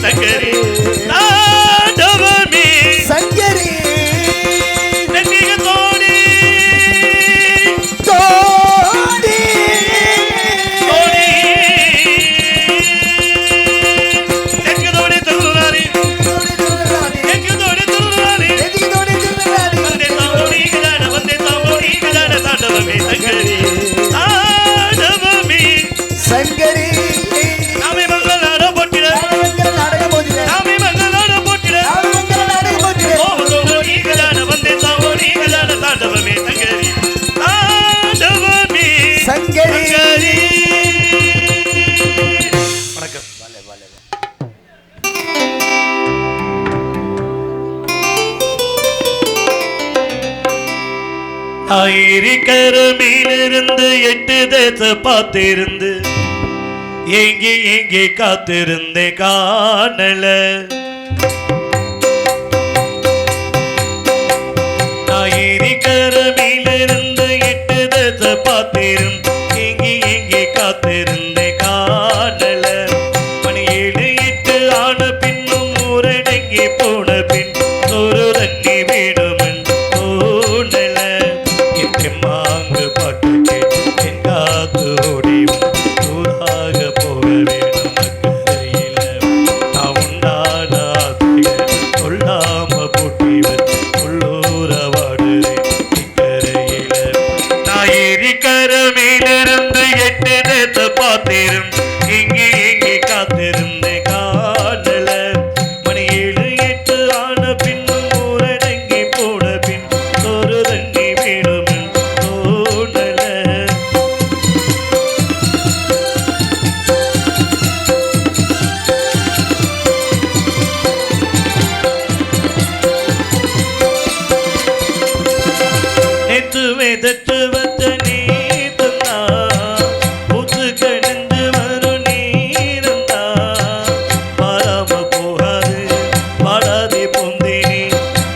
சங்கரி தாண்டவமே சங்கரி நெற்றிக தோடி தோடி தோடி நெற்றிக தோடி திருநாரி நெற்றிக தோடி திருநாரி வந்தே தாவோடி கதான தாண்டவமே சங்கரி தாண்டவமே சங்கரி நாமே மங்கள நாடகம் போட்டிட நாமே மங்கள நாடகம் போட்டிட ஓடி கதான வந்தே தாவோடி கதான தாண்டவமே சங்கரி தாண்டவமே சங்கரி சங்கரி வணக்கம் ஆயிரிக்கரமிலிருந்து 8 தேச பார்த்திருந்து எங்கே காத்திருந்தே காணல ஆயிரிக்கரமிலிருந்து 8 தேச பார்த்திருந்து எங்கே காத்திருந்தே காணல மணி 7 8 ஆன பின்னும் ஊரடங்கி போன பின் ஒரு தண்ணி வேணுமென் தோணல மாங்கு பாட்டு கேட்டு என் காத்து ஓடிவும் ஊராக போக வேணும் அக்கறையில நான் உண்டான கொள்ளாம போட்டி வச்சு உள்ளூர வாடுறேன் இக்கரையில நான் எரிக்கரமிலிருந்து 8 நேரத்தை பார்த்திரும் எங்கே காத்திருந்தேன் காணல மணி 7 8 ஆன பின்னும் ஊரடங்கி போன பின் ஒரு தண்ணி வேணும் வெதற்று வந்த நீதந்தா புத்து கணிந்து வரும் நீரந்தா பாராம போகாது வாடாதே பொந்தினி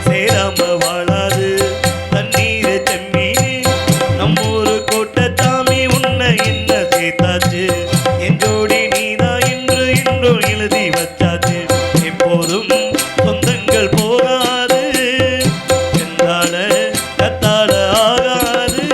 சேராம வாழாது தண்ணீரை செம்மீனி நம்மூரு கோட்டை தாமி உன்னை என்ன சேர்த்தாச்சு என் ஜோடி நீதா இன்று இன்றும் எழுதி வச்சாச்சு எப்போதும் சொந்தங்கள் போகாது எந்தால கத்தால ஆகாது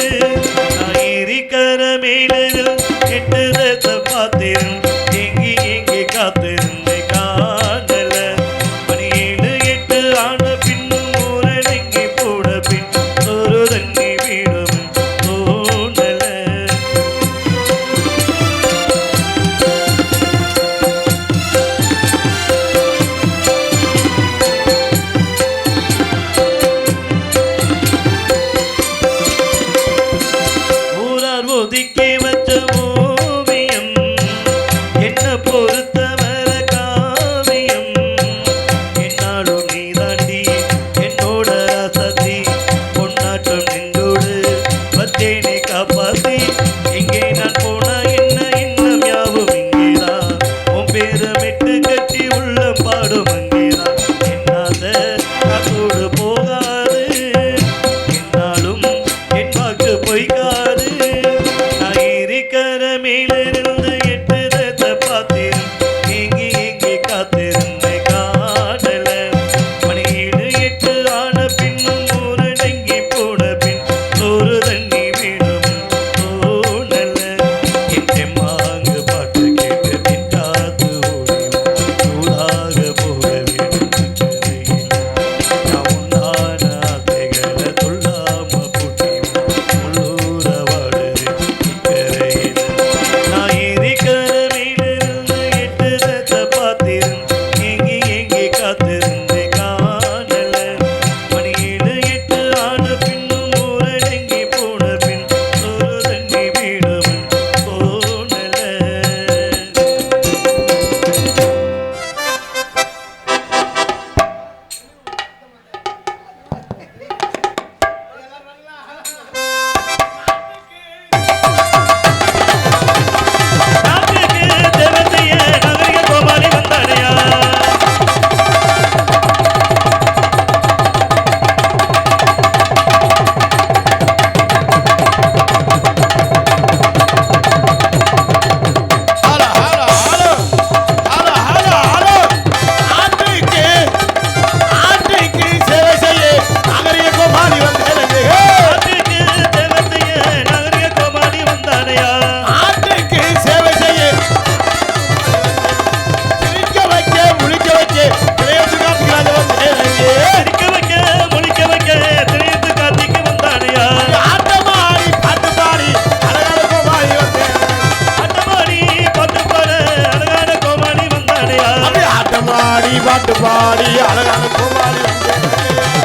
பாட்டு பாடி அழகான கோமாளி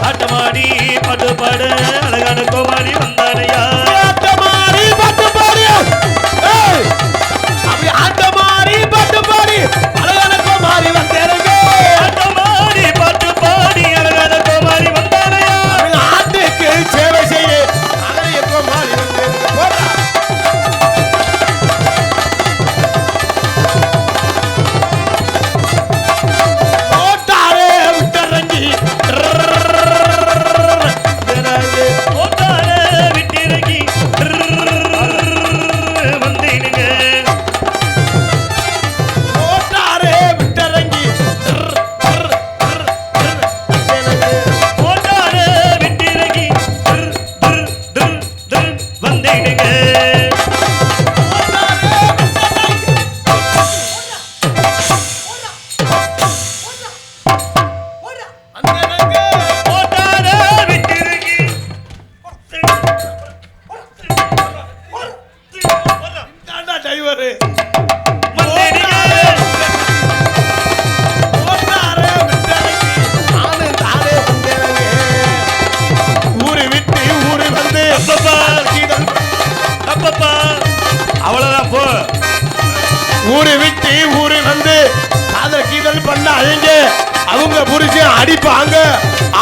ஆட்டமாடி பாட்டு பாட அழகான கோமாளி வந்தானையா ஆட்டமாடி பாட்டு பாடி அப்படி ஆட்டமாடி பாட்டு பாடி அழகான கோமாளி வந்தேருங்க ஆட்டமாடி பாட்டு பாடி அழகான கோமாளி வந்தானையா நாட்டுக்கு சேவை செய்ய அழகிய கோமாளி வந்தேருங்க ஊரு விட்டு ஊரு வந்து காதல் கீதல் பண்ண அழிங்க அவங்க புரிச்சு அடிப்பாங்க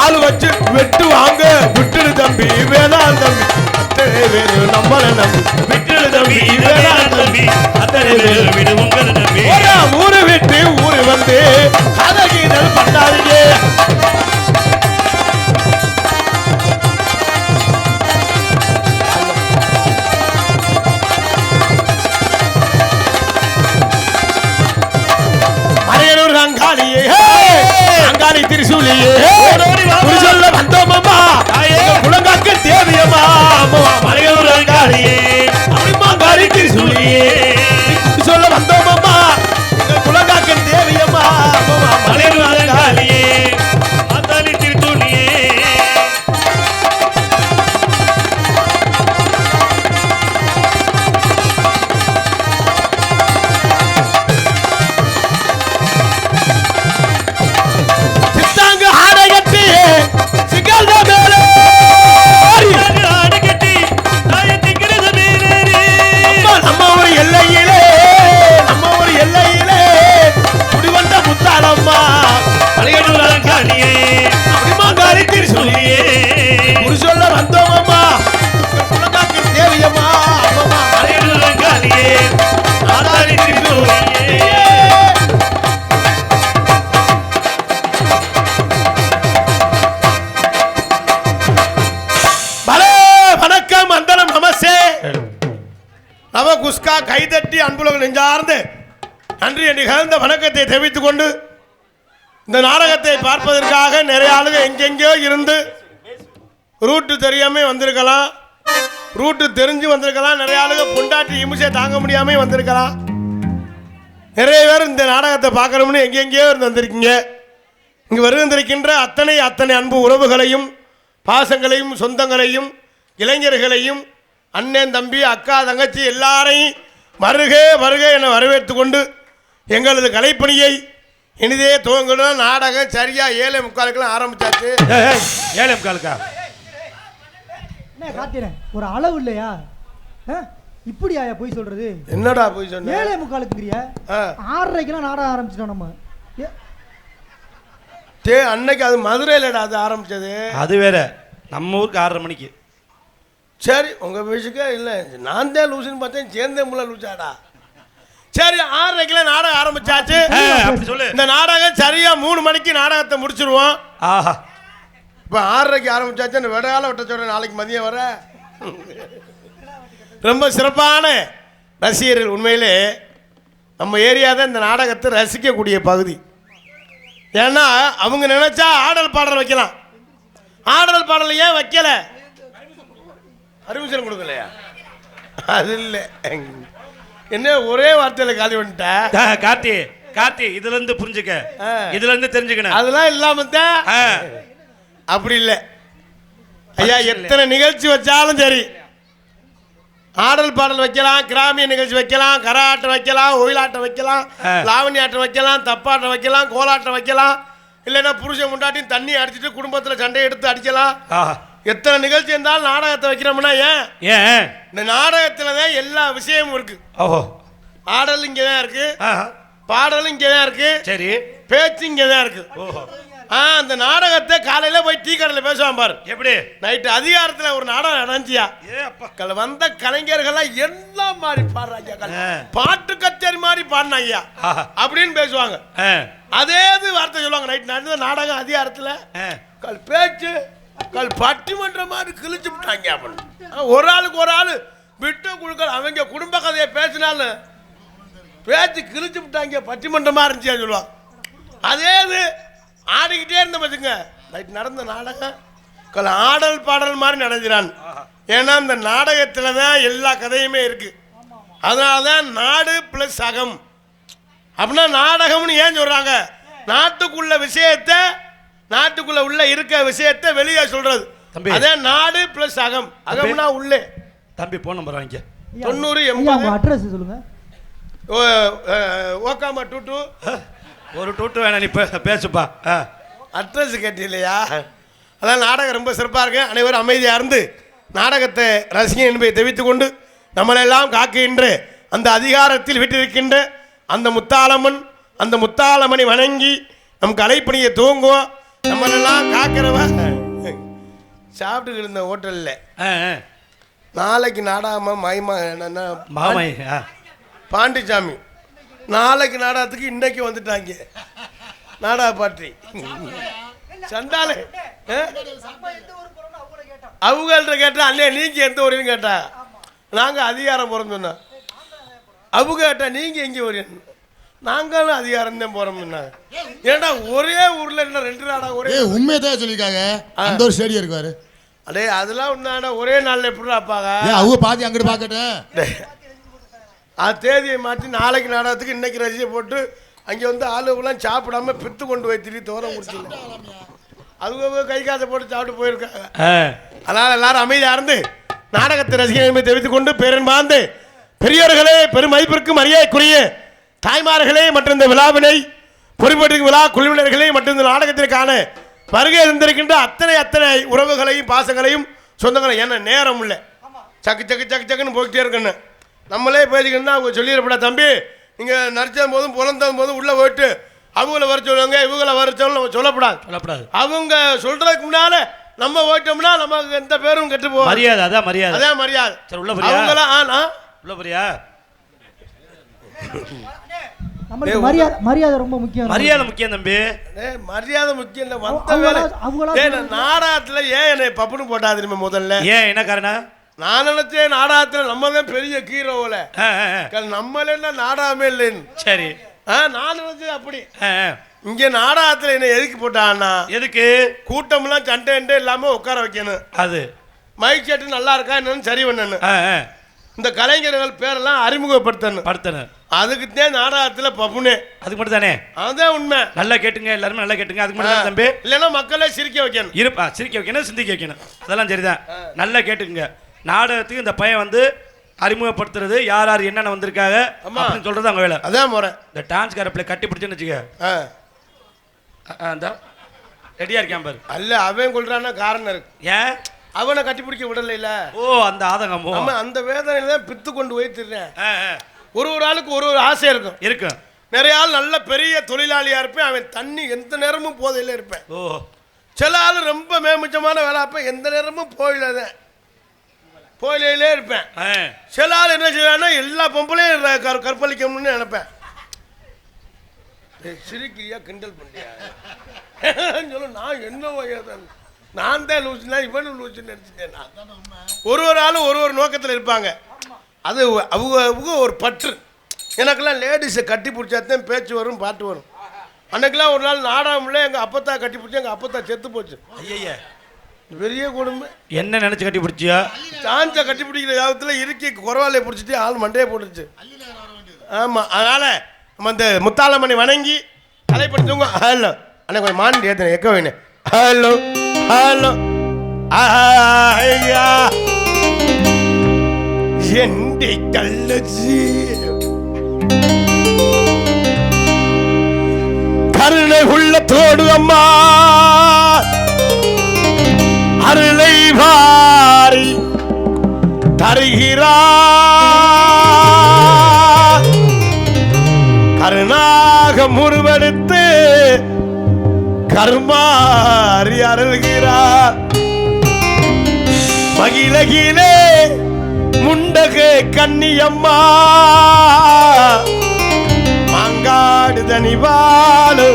ஆளு வச்சு வெட்டுவாங்க விட்டுடு தம்பி வேணாம் தம்பி அத்தனை பேரு நம்மள நம்பி விட்டுடு தம்பி வேணாம் தம்பி அத்தனை பேரு விடு உங்களை நம்பி ஊரு விட்டு ஊரு வந்து காதல் கீதல் பண்ணாதீங்க அங்காளியே அங்காளி திரிசூலியே சொல்ல வந்தோமம்மா குலங்காக்க தேவியம்மா மலையூர் அங்காளியே அங்காளி திரிசூலியே சொல்ல வந்தோமம்மா குலங்காக்க தேவியம்மா மலையூர் அங்காளியே அங்காளி திரிசூலியே குஸ்கா கைதட்டி அன்புலக நெஞ்சார்ந்து நன்றி நிகழ்ந்த வணக்கத்தை தெரிவித்துக் கொண்டு இந்த நாடகத்தை பார்ப்பதற்காக நிறைய ஆளுங்க எங்கெங்கோ இருந்து ரூட்டு தெரியாம வந்திருக்கலாம், ரூட்டு தெரிஞ்சு வந்திருக்கலாம், நிறைய ஆளுங்க பொண்டாட்டி இமிசை தாங்க முடியாம வந்திருக்கலாம். நிறைய பேர் இந்த நாடகத்தை பார்க்கணும்னு எங்கெங்கேயோ இருந்து வந்திருக்கீங்க. இங்கு வருகின்றிருக்கின்ற அத்தனை அன்பு உறவுகளையும் பாசங்களையும் சொந்தங்களையும் இளைஞர்களையும் அண்ணன் தம்பி அக்கா தங்கச்சி எல்லாரையும் வருக வருக என வரவேற்று கொண்டு எங்களது கலைப்பணியை இனிதே துவங்கணும். நாடகம் சரியா 7:45 ஆரம்பிச்சாச்சு. 7:45 என்ன காத்திரேன் ஒரு அளவு இல்லையா? இப்படியா போய் சொல்றது? என்னடா போய் சொன்ன? 7:45 6:30 நாடகம் ஆரம்பிச்சிட்டோம் நம்ம. அன்னைக்கு அது மதுரையிலடா அது ஆரம்பிச்சது. அது வேற, நம்ம ஊருக்கு 6:30 மணிக்கு. சரி உங்க விஷயக்கே இல்லை, நான் தான் லூசுன்னு பார்த்தேன், சேர்ந்தே முள்ள லூசாடா. சரி 6:30 நாடகம் ஆரம்பிச்சாச்சு. இந்த நாடகம் சரியா 3 மணிக்கு நாடகத்தை முடிச்சிருவோம். ஆஹா, இப்போ 6:30 ஆரம்பிச்சாச்சு. இந்த விடையால விட்ட சொல்ற நாளைக்கு மதியம் வர ரொம்ப சிறப்பான ரசிகர்கள். உண்மையிலே நம்ம ஏரியா தான் இந்த நாடகத்தை ரசிக்கக்கூடிய பகுதி. ஏன்னா அவங்க நினைச்சா ஆடல் பாடல் வைக்கலாம். ஆடல் பாடல் ஏன் வைக்கல? பர்மிஷன் கொடுக்கலையா? அது இல்லை, என்ன ஒரே வார்த்தையில காலி பண்ணிட்ட. கார்த்தி இதுல இருந்து புரிஞ்சுக்க, இதுல இருந்து தெரிஞ்சுக்கணும். அதெல்லாம் இல்லாம தான் அப்படி இல்லை ஐயா. எத்தனை நிகழ்ச்சி வச்சாலும் சரி, ஆடல் பாடல் வைக்கலாம், கிராமிய நிகழ்ச்சி வைக்கலாம், கரகாட்டம் வைக்கலாம், ஒயிலாட்டம் வைக்கலாம், லாவணி ஆட்டம் வைக்கலாம், தப்பாட்டம் வைக்கலாம், கோலாட்டம் வைக்கலாம், இல்லைன்னா புருஷன் முண்டாட்டியும் தண்ணி அடிச்சிட்டு குடும்பத்தில் சண்டை எடுத்து அடிக்கலாம். ஆஹா. எத்தனை நிகழ்ச்சி இருந்தாலும் நாடகத்தை வைக்கிறோம்னா ஏன் ஏன் இந்த நாடகத்தில் தான் எல்லா விஷயமும் இருக்கு. ஓஹோ. ஆடல் இங்கே தான் இருக்கு, ஆஹா. பாடலும் இங்கே தான் இருக்கு, சரி. பேச்சு இங்கே தான் இருக்கு. ஓஹோ. அந்த நாடகத்தை காலையில போய் டீ கடையில் பேசுவான் பாரு. எப்படி நைட்டு அதிகாரத்தில் ஒரு நாடகம் நடந்துச்சியா, ஏ அப்பா. வந்த கலைஞர்கள்லாம் எல்லாம் மாதிரி பாடுறாங்க, பாட்டு கச்சேரி மாதிரி பாடினாங்க ஆஹா. அப்படின்னு பேசுவாங்க. அதே இது வார்த்தை சொல்லுவாங்க. நைட் நடந்த நாடகம் அதிகாரத்தில் கல் பேச்சு கல் பட்டிமன்றம் மாதிரி கிழிச்சு விட்டாங்க அப்படின்னு. ஒரு ஆளுக்கு ஒரு ஆள் விட்டு கொடுக்க அவங்க குடும்ப கதையை பேசினாலும் பேச்சு கிழிச்சு விட்டாங்க, பட்டிமன்றமா இருந்துச்சு சொல்லுவாங்க. அதே இது ஆடிக்கிட்டே இருந்த பார்த்துங்க. நைட் நடந்த நாடகம் கல் ஆடல் பாடல் மாதிரி நடந்துறான். ஏன்னா இந்த நாடகத்தில் தான் எல்லா கதையுமே இருக்கு. அதனால தான் நாடு பிளஸ் அகம் அப்படின்னா நாடகம்னு ஏன் சொல்றாங்க? நாட்டுக்குள்ள விஷயத்தை, நாட்டுக்குள்ள உள்ள இருக்க விஷயத்தை வெளியே சொல்றது. அதே நாடு பிளஸ் அகம். அகம்னா உள்ளே. தம்பி போன் நம்பர் வாங்கிக்க. 90 80 அட்ரஸ் சொல்லுங்க. ஓகாமா டூ ஒரு டூட்டு வேணாம், நீ பேசுப்பா. அட்ரஸ் கேட்டீங்களா? அதான் நாடகம் ரொம்ப சிறப்பாக இருக்கு. அனைவரும் அமைதியாக இருந்து நாடகத்தை ரசிக என்பதை தெரிவித்துக் கொண்டு நம்மளெல்லாம் காக்கின்ற அந்த அதிகாரத்தில் விட்டிருக்கின்ற அந்த முத்தாளம்மன், அந்த முத்தாளம்மனை வணங்கி நம் கலைப்பணியை தூங்குவோம். நம்மளெல்லாம் காக்கிறவ சாப்பிட்டு இருந்த ஹோட்டலில் நாளைக்கு நாடகமாக மாமை பாண்டிச்சாமி நாளைக்கு நாடகத்துக்கு இன்னைக்கு வந்துட்டாங்க. நாடக பாட்டி சண்டாலே அவங்கள்ட்ட கேட்டா, அண்ணே நீங்க எந்த ஊருன்னு கேட்டா, நாங்க அதிகாரம் போறோம் சொன்னா. அவங்க கேட்டா நீங்க எங்க ஊரு, நாங்களும் அதிகாரம் தான் போறோம்னா. ஏன்டா ஒரே ஊர்ல என்ன 2 நாடகம் ஒரே உண்மையை தான் சொல்லியிருக்காங்க. அந்த ஒரு ஸ்டேடியம் இருக்காரு. அடே அதெல்லாம் ஒன்னாடா ஒரே நாள்ல எப்படி அப்பாங்க அவங்க பாதி அங்கிட்டு பாக்கட்டேன். தேதியை மாற்றி நாளைக்கு நாடகத்துக்கு இன்னைக்கு ரசிகை போட்டு அங்கே வந்து ஆளுகெல்லாம் சாப்பிடாம பித்து கொண்டு போய் திரி தோற முடிச்சு அவங்க கை காசை போட்டு சாப்பிட்டு போயிருக்காங்க. அதனால் எல்லாரும் அமைதியாக இருந்து நாடகத்தை ரசிகர்களை தெரிவித்துக் கொண்டு பேரன்பார்ந்து பெரியோர்களே, பெருமதிப்பிற்கு மரியாதைக்குரிய தாய்மார்களே மற்றும் இந்த விழாவினை பொறுப்பேற்று விழா குழுவினர்களே மற்றும் இந்த நாடகத்திற்கான வருகை இருந்திருக்கின்ற அத்தனை உறவுகளையும் பாசங்களையும் சொந்தங்களையும் என்ன நேரம் இல்லை, சக்கு சக்கு சக்கு சக்குன்னு போய்கிட்டே இருக்கணும். நம்மளே பேசிக்கணும்னா அவங்க சொல்லிடப்படா, தம்பி நீங்கள் நடிச்ச போதும் புலந்த போதும் உள்ளே போயிட்டு அவங்கள வர சொல்லுவாங்க இவங்கள வர சொல்ல சொல்லப்படாது. அவங்க சொல்றதுக்கு முன்னால நம்ம போயிட்டோம்னா நமக்கு எந்த பேரும் கெட்டு போகும். மரியாதை அதான் மரியாதை. அதான் மரியாதை. சரி உள்ள போறியா? அவங்களாம் உள்ள போறியா? நமக்கு மரியாதை ரொம்ப முக்கியம். மரியாதை முக்கியம் தம்பி. மரியாதை முக்கியம் இல்லை. வந்த வேலை நாடகத்துல ஏன் என்னை பப்புன்னு போட்டா தெரியுமா முதல்ல? ஏன் என்ன காரணம்? நான் நினைச்சேன் நாடகத்துல நம்ம தான் பெரிய ஹீரோல, நம்மள என்ன நாடகமே இல்லைன்னு. சரி நான் நினைச்சது அப்படி. இங்க நாடகத்துல என்ன எதுக்கு போட்டான்னா, எதுக்கு கூட்டம்லாம் சண்டை இல்லாம உட்கார வைக்கணும். அது மைக் செட்டு நல்லா இருக்கா என்னன்னு சரி பண்ணணும். இந்த கலைஞர்கள் பேரெல்லாம் அறிமுகப்படுத்தணும். அதுக்கு தான் நாடகத்துல பப்புனே. அதுக்கு மட்டும் தானே? அதுதான் உண்மை. நல்லா கேட்டுங்க, எல்லாருமே நல்லா கேட்டுங்க. அதுக்கு மட்டும் தான் தம்பி. இல்லைன்னா மக்களே சிரிக்க வைக்கணும். சிரிக்க வைக்கணும், சிந்திக்க வைக்கணும். அதெல்லாம் சரிதான். நல்லா கேட்டுக்குங்க. நாடகத்துக்கு இந்த பையன் வந்து அறிமுகப்படுத்துறது, யார் யார் என்னென்ன வந்திருக்காங்க அப்படின்னு சொல்றது அவங்க வேலை. அதான் முறை. இந்த டான்ஸ் காரப்பிள்ளை கட்டி பிடிச்சுன்னு வச்சுக்க, ரெடியா இருக்கான் பாரு. அல்ல அவன் கொள்றான்னா காரணம் இருக்கு. ஏன் அவனை கட்டி பிடிக்க விடல இல்ல? ஓ அந்த ஆதங்கமோ. அந்த வேதனையில தான் பித்து கொண்டு போய் திடுறேன். ஒரு ஆளுக்கு ஒரு ஆசை இருக்கும். நிறைய ஆள் நல்ல பெரிய தொழிலாளியா இருப்பேன், அவன் தண்ணி எந்த நேரமும் போதையில இருப்பேன். ஓ சில ஆள் ரொம்ப மேமிச்சமான வேலை இருப்பேன், எந்த நேரமும் போயிலே இருப்பேன். சில ஆள் என்ன செய்வான்னா எல்லா பொம்பளையும் கற்பழிக்கணும்னு நினைப்பேன். சிரிக்கிறியா கிண்டல் பண்ணியா சொல்ல, நான் என்ன வயதான், நான் தான் லூசுனா இவனும் லூசுன்னு நினைச்சிட்டேன். ஒரு ஆளும் ஒரு நோக்கத்தில் இருப்பாங்க. அது அவங்க ஒரு பற்று. எனக்கெல்லாம் லேடிஸை கட்டி பிடிச்சாதான் பேச்சு வரும், பாட்டு வரும். அன்னைக்கெல்லாம் ஒரு நாள் நாடாமல எங்கள் அப்பத்தா கட்டி பிடிச்சி, எங்கள் அப்பத்தா செத்து போச்சு. ஐயா பெரிய குடும்பம். என்ன நினச்சி கட்டி பிடிச்சியா? சாஞ்சா கட்டி பிடிக்கிற காலத்தில் இருக்கி குறவாலையை பிடிச்சிட்டு ஆள் மண்டையை போட்டுச்சு. ஆமாம், அதனால் நம்ம இந்த முத்தாளம்மனை வணங்கி கலைப்படுத்துவங்க. ஹலோ அண்ணா கொஞ்சம் மாநில ஏற்றின எக்க வேணும். ஹலோ ஹலோ ஐயா எண்டி கள்ளச்சி கருணை உள்ளத்தோடு அம்மா அருளை வாரி தருகிறார். கருணாக முருவெடுத்து கருமாறி அருள்கிறார். மகிழகிலே முண்டகு கன்னியம்மா மாங்காடு தனிவாளு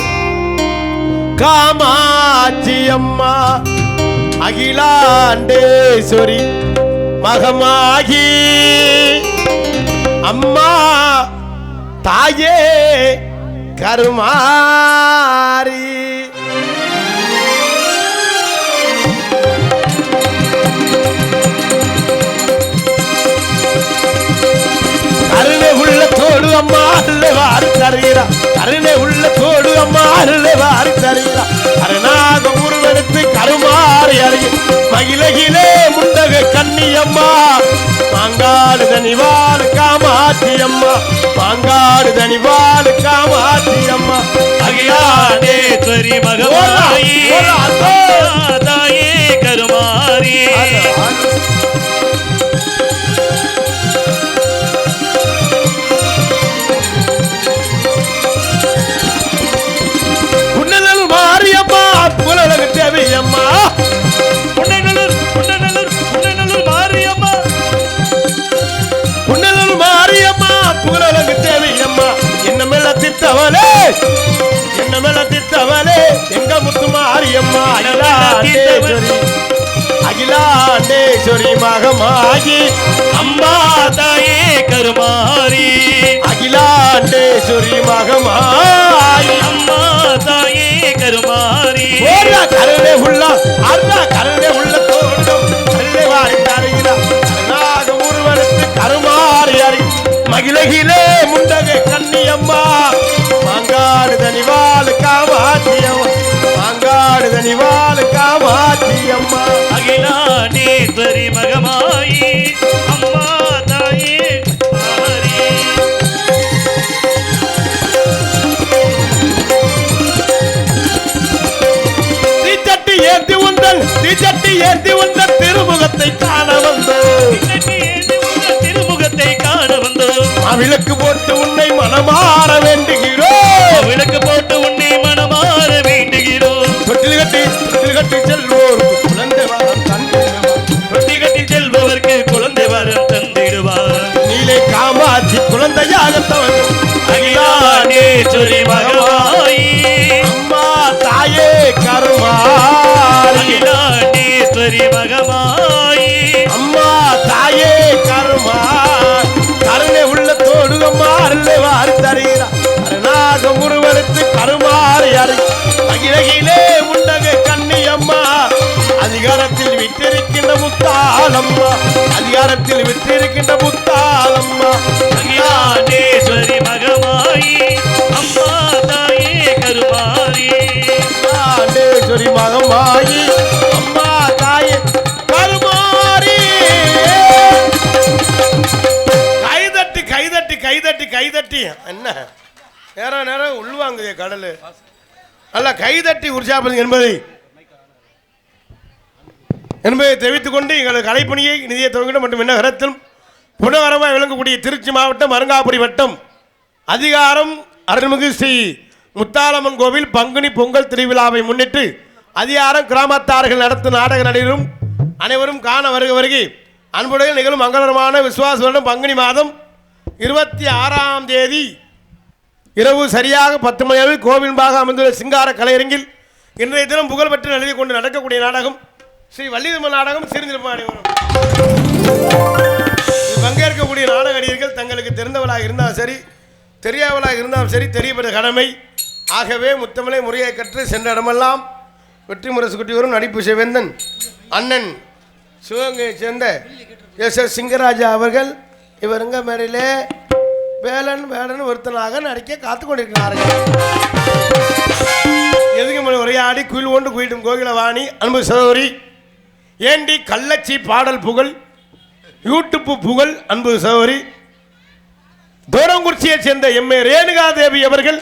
காமாட்சி அம்மா அகிலாண்டேஸ்வரி மகமாகி அம்மா தாயே கருமாரி. கருணை உள்ளத்தோடு அம்மா வாரி தருகிறா. கருணை உள்ளத்தோடு அம்மா வாரி தருகிறா. கருணாக உருவெடுத்து கருமாறி அருகே மகிழகிலே முண்டக கன்னியம்மா மாங்காடு தனிவாள் காமாட்சி அம்மா மாங்காடு தனிவாள் காமாட்சி அம்மா அகிலாண்டேஸ்வரி மகமாயி தாயே கருமாரி. புன்னலூர் மாரியம்மா புலகு தேவியம்மா புன்னநல்லூர் மாரியம்மா புன்னலூர் மாரியம்மா புலகு தேவியம்மா என்ன மேல திட்டவளே என்ன மேல திட்டவளே எங்க முத்து மாரியம்மா அகிலாண்டேஸ்வரி அகிலாண்டேஸ்வரி மகமாகி அம்மா தாயே கருமாரி. அகிலாண்டேஸ்வரி மகமாகி அம்மா தாயே கருமாரி. கருணை உள்ள அண்ணா கருணை உள்ள தோடும் கருணை வாரி தருகிறார். கருணாக உருவெடுத்து கருமாறி அறி மகிழகிலே முண்டகை கன்னியம்மா மாங்காடு தனிவாள் காமாட்சி அம்மா மாங்காடு தனிவாள் காமாட்சி அம்மா அகிலாண்டேஸ்வரி மகமாயி அம்மா தாயே கருமாரி. தீச்சட்டி ஏந்தி உந்தன் திருமுகத்தை காண வந்தோம். திருமுகத்தை காண வந்தோம். விளக்கு போட்டு உன்னை மனமாற வேண்டுகிறோம். விளக்கு போட்டு உன்னை மனமாற வேண்டுகிறோம். தொட்டில் கட்டி செல்வோர் குழந்தை வரம் தந்திடுவார். ரொட்டி கட்டி செல்பவருக்கு குழந்தை வரம் தந்திடுவார். நீலே காமாட்சி குழந்தையாக அகிலாண்டேஸ்வரி மகமாயி அம்மா தாயே கருமாரி. அகிலாண்டேஸ்வரி மகமாயி அம்மா தாயே கருமாரி. கருணை உள்ளத்தோடு அம்மா அருளை வாரி தருகிறார். கருணாக உருவெடுத்து கருமாறி அறி மகிழகிலே முண்டகை கன்னியம்மா அதிகாரத்தில் விட்டிருக்கின்ற முத்தாளம்மா அதிகாரத்தில் விட்டிருக்கின்ற முத்தாளம்மா அகிலாண்டேஸ்வரி மகமாயி அம்மா தாயே கருமாரி. அகிலாண்டேஸ்வரி மகமாயி அம்மா தாயே கருமாரி. கைதட்டி கைதட்டி கைதட்டி கைதட்டி என்ன நேரம் நேரம் உள்வாங்குதே கடல் நல்லா கைதட்டி உற்சாகப்படுங்க என்பதை தெரிவித்துக் கொண்டு எங்களது கலைப்பணியை நிதியை துவங்கிட மற்றும் விண்ணகரத்திலும் புனகரமாக விளங்கக்கூடிய திருச்சி மாவட்டம் அருங்காபுரி வட்டம் அதிகாரம் அருள்மிகு ஸ்ரீ முத்தாலம்மன் கோவில் பங்குனி பொங்கல் திருவிழாவை முன்னிட்டு அதிகாரம் கிராமத்தார்கள் நடத்தும் நாடக நடிகரும் அனைவரும் காண வருகை அன்புடைய நிகழும் மங்களகரமான விசுவாச வருடம் பங்குனி மாதம் 26ஆம் தேதி இரவு சரியாக 10 மணி அளவில் கோவில்பாக அமைந்துள்ள சிங்கார கலையரங்கில் இன்றைய தினம் புகழ்பெற்று எழுதி கொண்டு நடக்கக்கூடிய நாடகம் ஸ்ரீ வள்ளிதர்ம நாடகம் சிறுநிலப்பாடி வரும். பங்கேற்கக்கூடிய நாடக நடிகர்கள் தங்களுக்கு தெரிந்தவளாக இருந்தாலும் சரி தெரியாதவளாக இருந்தாலும் சரி தெரியப்பட்ட கடமை. ஆகவே முத்தமிழை முறையை கற்று சென்ற இடமெல்லாம் வெற்றி முரசு குட்டி வரும் நடிப்பு சிவேந்தன் அண்ணன் சிவகங்கையை சேர்ந்த எஸ் சிங்கராஜா அவர்கள் இவருங்க மேடையிலே வேலன் ஒருத்தனாக நடிக்க காத்து கொண்டிருக்கிறார்கள். எதுக்கு உரையாடி குயில் ஒன்று குயிடும் கோகிலவாணி அன்பு சகோதரி ஏண்டி கள்ளச்சி பாடல் புகழ் யூடியூப் புகழ் அன்பு சகோதரி தூரங்குறிச்சியை சேர்ந்த எம்ஏ ரேணுகா தேவி அவர்கள்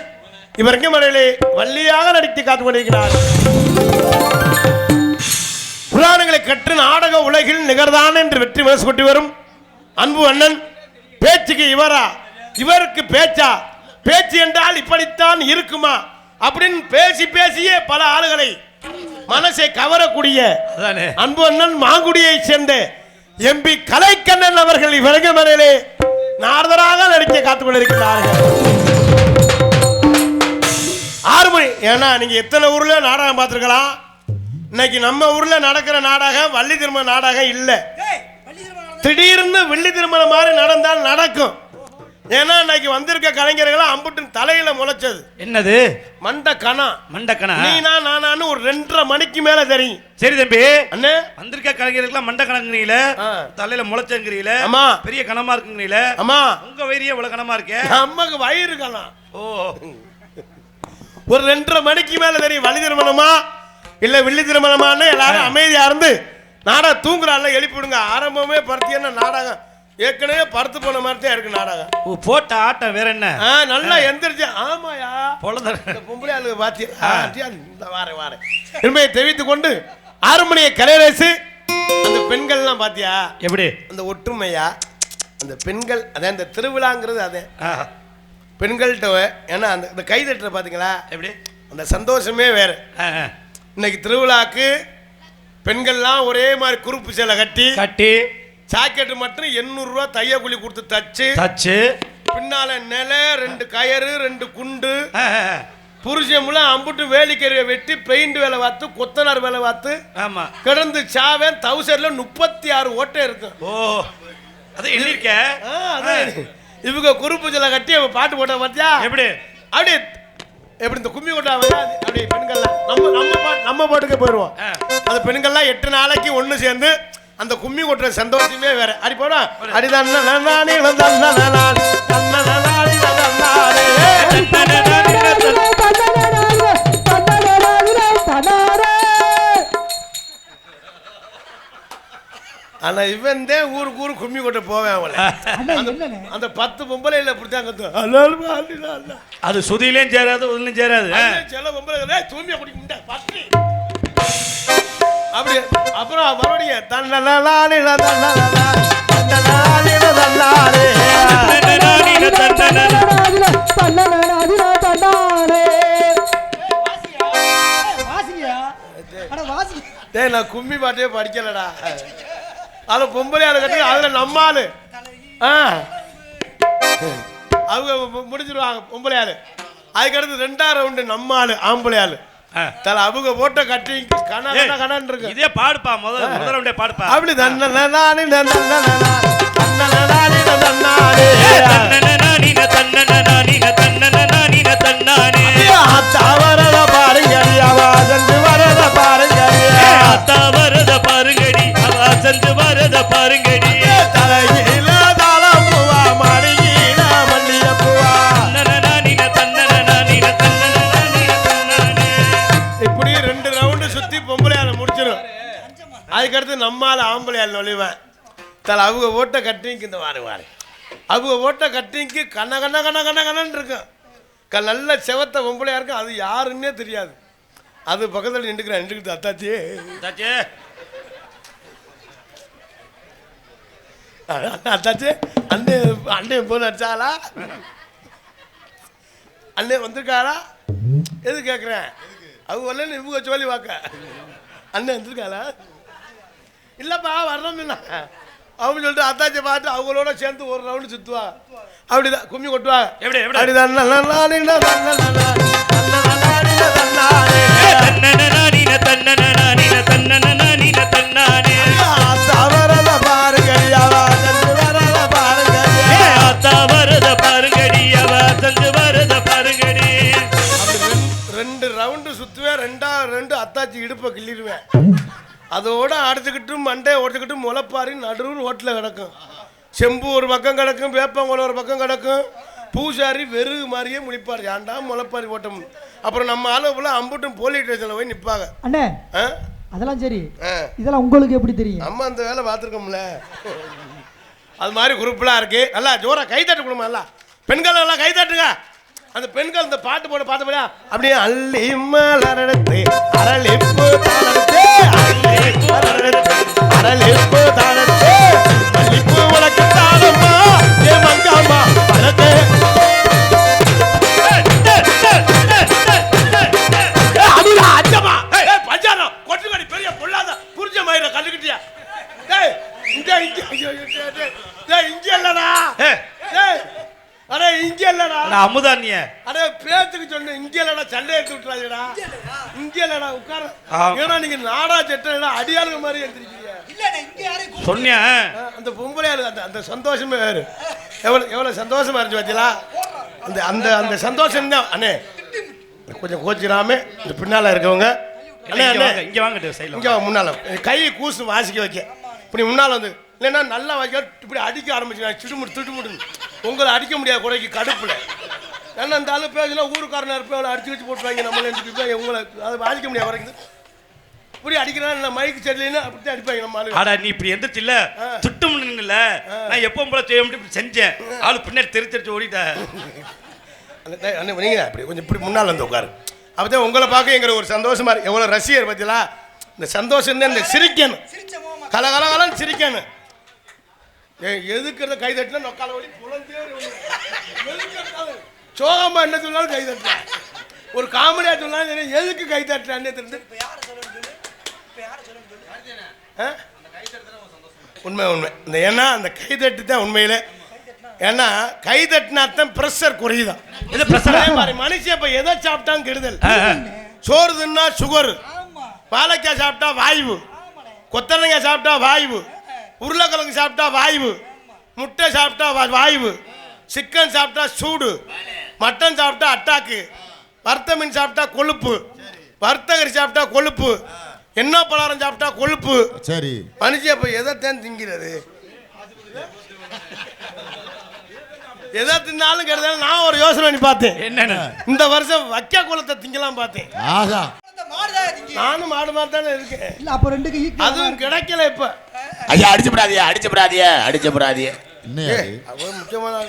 இவருக்கு மலையிலே வள்ளியாக நடித்து காத்துக் கொண்டிருக்கிறார். புராணங்களை கற்று நாடக உலகில் நிகர்தான் என்று வெற்றி முரசு கொண்டு வரும் அன்பு அண்ணன். பேச்சுக்கு இவரா, இவருக்கு பேச்சா, பேச்சு என்றால் இப்படித்தான் இருக்குமா அப்படின்னு பேசி பேசியே பல ஆளுகளை மனசை கவரக்கூடிய அன்பு அண்ணன் மாங்குடியை சேர்ந்த எம்பி கலைக்கண்ணன் அவர்கள் இவருக்கு மலையிலே நாரதராக நடிக்க காத்துக் கொண்டிருக்கிறார்கள். 6 மணி. ஏன்னா நீங்க எத்தனை ஊர்ல நாடகம் பார்த்திருக்கலாம். இன்னைக்கு நம்ம ஊர்ல நடக்கிற நாடகம் வள்ளி திருமண நாடகம் இல்ல. திடீர்னு வெள்ளி திருமணம் மாதிரி நடந்தால் நடக்கும். ஏன்னா இன்னைக்கு வந்திருக்க கலைஞர்கள் அம்புட்டு தலையில முளைச்சது. என்னது? மண்டக்கணா. மண்டக்கணா நீனா நானான்னு ஒரு 2:30 மணிக்கு மேல தெரியும். சரி தம்பி, அண்ணே வந்திருக்க கலைஞர்களுக்கு மண்ட கணக்குறீல, தலையில முளைச்சங்கிறீல, ஆமா, பெரிய கணமா இருக்குங்கிறீல. ஆமா, உங்க வயிறியே இவ்வளவு கணமா இருக்கே. அம்மாக்கு வயிறு கணம். ஓ, ஒரு 2:30 மணிக்கு மேல தெரியும் வள்ளி திருமணமா இல்ல வெள்ளி திருமணமான்னு. எல்லாரும் அமைதியா இருந்து நாடகம் தூங்குறாள் எழுப்பிடுங்க. ஆரம்பமே பருத்தியான நாடகம் ஏற்கனவே பருத்து போன மாதிரி தான் இருக்கு நாடகம். போட்ட ஆட்டம் வேற என்ன? நல்லா எந்திரிச்சு. ஆமாயா, பொம்பளை ஆளு பாத்தியா வாரேன் என்பதை தெரிவித்துக் கொண்டு 6 மணியை கலையரசு. அந்த பெண்கள்லாம் பாத்தியா எப்படி அந்த ஒற்றுமையா, அந்த பெண்கள் அதான் இந்த திருவிழாங்கிறது. அதே பெண்கள்கிட்ட ஏன்னா அந்த கைதட்டுற பாத்தீங்களா எப்படி அந்த சந்தோஷமே வேற. இன்னைக்கு திருவிழாக்கு பெண்கள்லாம் ஒரே மாதிரி குறுப்பு சேலை கட்டி ஜாக்கெட் மட்டும் 800 ரூபா தையக்கூலி கொடுத்து தச்சு பின்னால நில 2 கயறு 2 குண்டு புருஷன் முள்ள அம்புட்டு வேலிக்கறியை வெட்டி பெயிண்ட் வேலை பார்த்து கொத்தனார் வேலை பார்த்து கிடந்து சாவன். 1000ல 36 ஓட்டை இருக்கும். ஓ, அது எண்ணிருக்க. இவங்க குறுப்பு சேலை கட்டி பாட்டு போட்டா பார்த்தியா எப்படி அப்படி எப்படி இந்த கும்மி கொட்டாங்க. அப்படி பெண்கள்லாம் நம்ம பாட்டுக்கே போயிடுவோம். அந்த பெண்கள்லாம் 8 நாளைக்கு ஒன்று சேர்ந்து அந்த கும்மி கொட்டுற சந்தோஷமே வேற. அடி போடா அடிதான் ஆனா இவன் தான் ஊருக்கு ஊரு கும்மி கொட்ட போவேன். அவளை அந்த 10 பொம்பளைல அப்படித்தான். அது சுதியிலையும் சேராது, ஒன்னும் சேராது. சில பொம்பளை தூமியா குடிக்க பற்றி அப்படி. அப்புறம் மறுபடியும் நான் கும்மி பாட்டே படிக்கலடா. அது பொம்பளை ஆளு கட்டி அதுல நம்மாளு அவங்க முடிச்சிருவாங்க பொம்பளை ஆளு. அதுக்கடுத்து 2ஆம் ரவுண்டு நம்ம ஆளு ஆம்பளை ஆளு. தல அவங்க போட்ட கட்டி கணன் இருக்கு. இதே பாடுப்பா, முதல் ரவுண்டே பாடுப்பா. அப்படி இப்படி 2 ரவுண்டு சுத்தி பொம்பளையால முடிச்சிடும். அதுக்கடுத்து நம்மால ஆம்பளையால் நொழிவேன். தல அவங்க ஓட்ட கட்டிங்க்கு இந்த வாரு அவங்க ஓட்ட கட்டிங்க்கு கண்ணன்னு இருக்கும். நல்ல செவத்த பொம்பளையா இருக்கும். அது யாருன்னே தெரியாது. அது பக்கத்தில் நின்றுக்கிறேன் அத்தாச்சி அத்தாச்சி அண்ணே போன் அடிச்சாளா, அண்ணே வந்திருக்காளா, எது கேட்குறேன். அவங்க வரல இவங்க சொல்லி வாக்க அண்ணன் வந்திருக்காளா இல்லப்பா வர்றோம் அவங்க சொல்லிட்டு அத்தாச்சி பார்த்து அவங்களோட சேர்ந்து ஒரு ரவுண்டு சுத்துவாங்க. அப்படிதான் கும்மி கொட்டுவாங்க. அப்படிதான் அத்தாச்சி இடுப்பை கிள்ளிடுவேன். அதோட அடிச்சுக்கிட்டு மண்டையை ஓட்டுக்கிட்டு முளைப்பாரி நடுவுன்னு ஓட்டில் கிடக்கும். செம்பு ஒரு பக்கம் கிடக்கும், வேப்பங்குளம் ஒரு பக்கம் கிடக்கும். பூசாரி வெறுகு மாதிரியே முடிப்பார். ஏன்டா முளைப்பாரி ஓட்டம். அப்புறம் நம்ம ஆளு போல அம்புட்டும் போலீஸ் ஸ்டேஷன்ல போய் நிற்பாங்க. அண்ணே அதெல்லாம் சரி, இதெல்லாம் உங்களுக்கு எப்படி தெரியும்? அம்மா அந்த வேலை பார்த்துருக்கோம்ல. அது மாதிரி குரூப்லாம் இருக்கு. நல்லா ஜோரா கை தட்டு கொடுமா. நல்லா பெண்கள் எல்லாம் கை தட்டுங்க. அந்த பெண்கள் இந்த பாட்டு போட பார்த்தபடியா அப்படியே அள்ளி மலரடுத்து அரளிப்பு தாளத்து அள்ளிப்பு மலரடுத்து அரளிப்பு தாளத்து மல்லிப்பு உனக்கு தாளம்மா ஏ மங்காமா பரதே அதுல அச்சமா பஞ்சாரம் கொட்டுக்கடி பெரிய பொல்லாத புரிஞ்ச மயிர கண்டுக்கிட்டியா டேய் இங்க இல்லடா அடே இங்க இல்லடா நான் அமுதானிய அடே பேத்துக்கு சொன்ன இங்க இல்லடா சண்டை எடுத்து விட்டுறாதடா இங்க இல்லடா உட்கார ஏன்னா நீங்க நாடா செட்டா அடியாளுங்க மாதிரி எடுத்துருக்கீங்க சொன்னியா அந்த பொம்பளை அந்த அந்த சந்தோஷமே வேறு எவ்வளவு சந்தோஷமா இருந்துச்சு பார்த்தீங்களா அந்த அந்த அந்த சந்தோஷம் தான் அண்ணே கொஞ்சம் கோச்சிராம இந்த பின்னால இருக்கவங்க இங்க வாங்க இங்க முன்னால கை கூசு வாசிக்க வைக்க இப்படி முன்னால வந்து இல்லைன்னா நல்லா வைக்க இப்படி அடிக்க ஆரம்பிச்சு சிடுமுடு திட்டுமுடு உங்களை அடிக்க முடியாது குறைக்கு கடுப்புல ஏன்னா அந்த ஆளு பேசுனா ஊருக்காரனா இருப்பேன் அடிச்சு வச்சு போட்டுவாங்க நம்மள உங்களை அதை வாசிக்க முடியாது குறைக்குது இப்படி அடிக்கிறான் மைக்கு சரியில்லைன்னா அப்படித்தான் அடிப்பாங்க நம்ம ஆளு. ஆடா நீ இப்படி எந்திரிச்சு இல்ல துட்டும் இல்ல நான் எப்பவும் போல செய்ய முடியும் செஞ்சேன் ஆளு பின்னாடி தெரிச்சு ஓடிட்ட நீங்க அப்படி கொஞ்சம் இப்படி முன்னால் வந்து உட்காரு அப்பதான் உங்களை பார்க்க எங்கிற ஒரு சந்தோஷமா இருக்கு எவ்வளவு ரசிகர் பார்த்தீங்களா இந்த சந்தோஷம் தான் இந்த சிரிக்கணும் கலகலகலன்னு சிரிக்கணும் எதுக்குறத கை தட்டினா நொக்கால வழி புலந்தே சோகமா என்ன சொன்னாலும் கை தட்டல ஒரு காமெடியா சொன்னாலும் எதுக்கு கை தட்டுறான்னு தெரிஞ்சு உண்மை உண்மை இந்த ஏன்னா அந்த கை தட்டு தான் உண்மையில ஏன்னா கை தட்டினாத்தான் ப்ரெஷர் குறையுதான் மனுஷன் இப்ப எதை சாப்பிட்டாலும் கெடுதல் சோறு தின்னா சுகர் பாலக்காய் சாப்பிட்டா வாய்வு கொத்தரங்காய் சாப்பிட்டா வாய்வு உருளைக்கிழங்கு சாப்பிட்டா வாய்வு முட்டை சாப்பிட்டா வாய்வு சிக்கன் சாப்பிட்டா சூடு மட்டன் சாப்பிட்டா அட்டாக்கு வறுத்த மீன் சாப்பிட்டா கொழுப்பு வறுத்தகரி சாப்பிட்டா கொழுப்பு என்ன பலகாரம் சாப்பிட்டா கொழுப்பு சரி மனுஷன் இப்ப எதைத்தான் திங்கிறது எதை தின்னாலும் கெடுதாலும் நான் ஒரு யோசனை பண்ணி பார்த்தேன் என்னன்னு இந்த வருஷம் வைக்க குளத்தை திங்கலாம் பார்த்தேன் ஆகா நானும் மாடு மாதிரி தானே இருக்கேன் இல்ல அப்ப ரெண்டுக்கு அதுவும் கிடைக்கல இப்ப ஐயா அடிச்சப்படாதிய என்ன அவன் முக்கியமான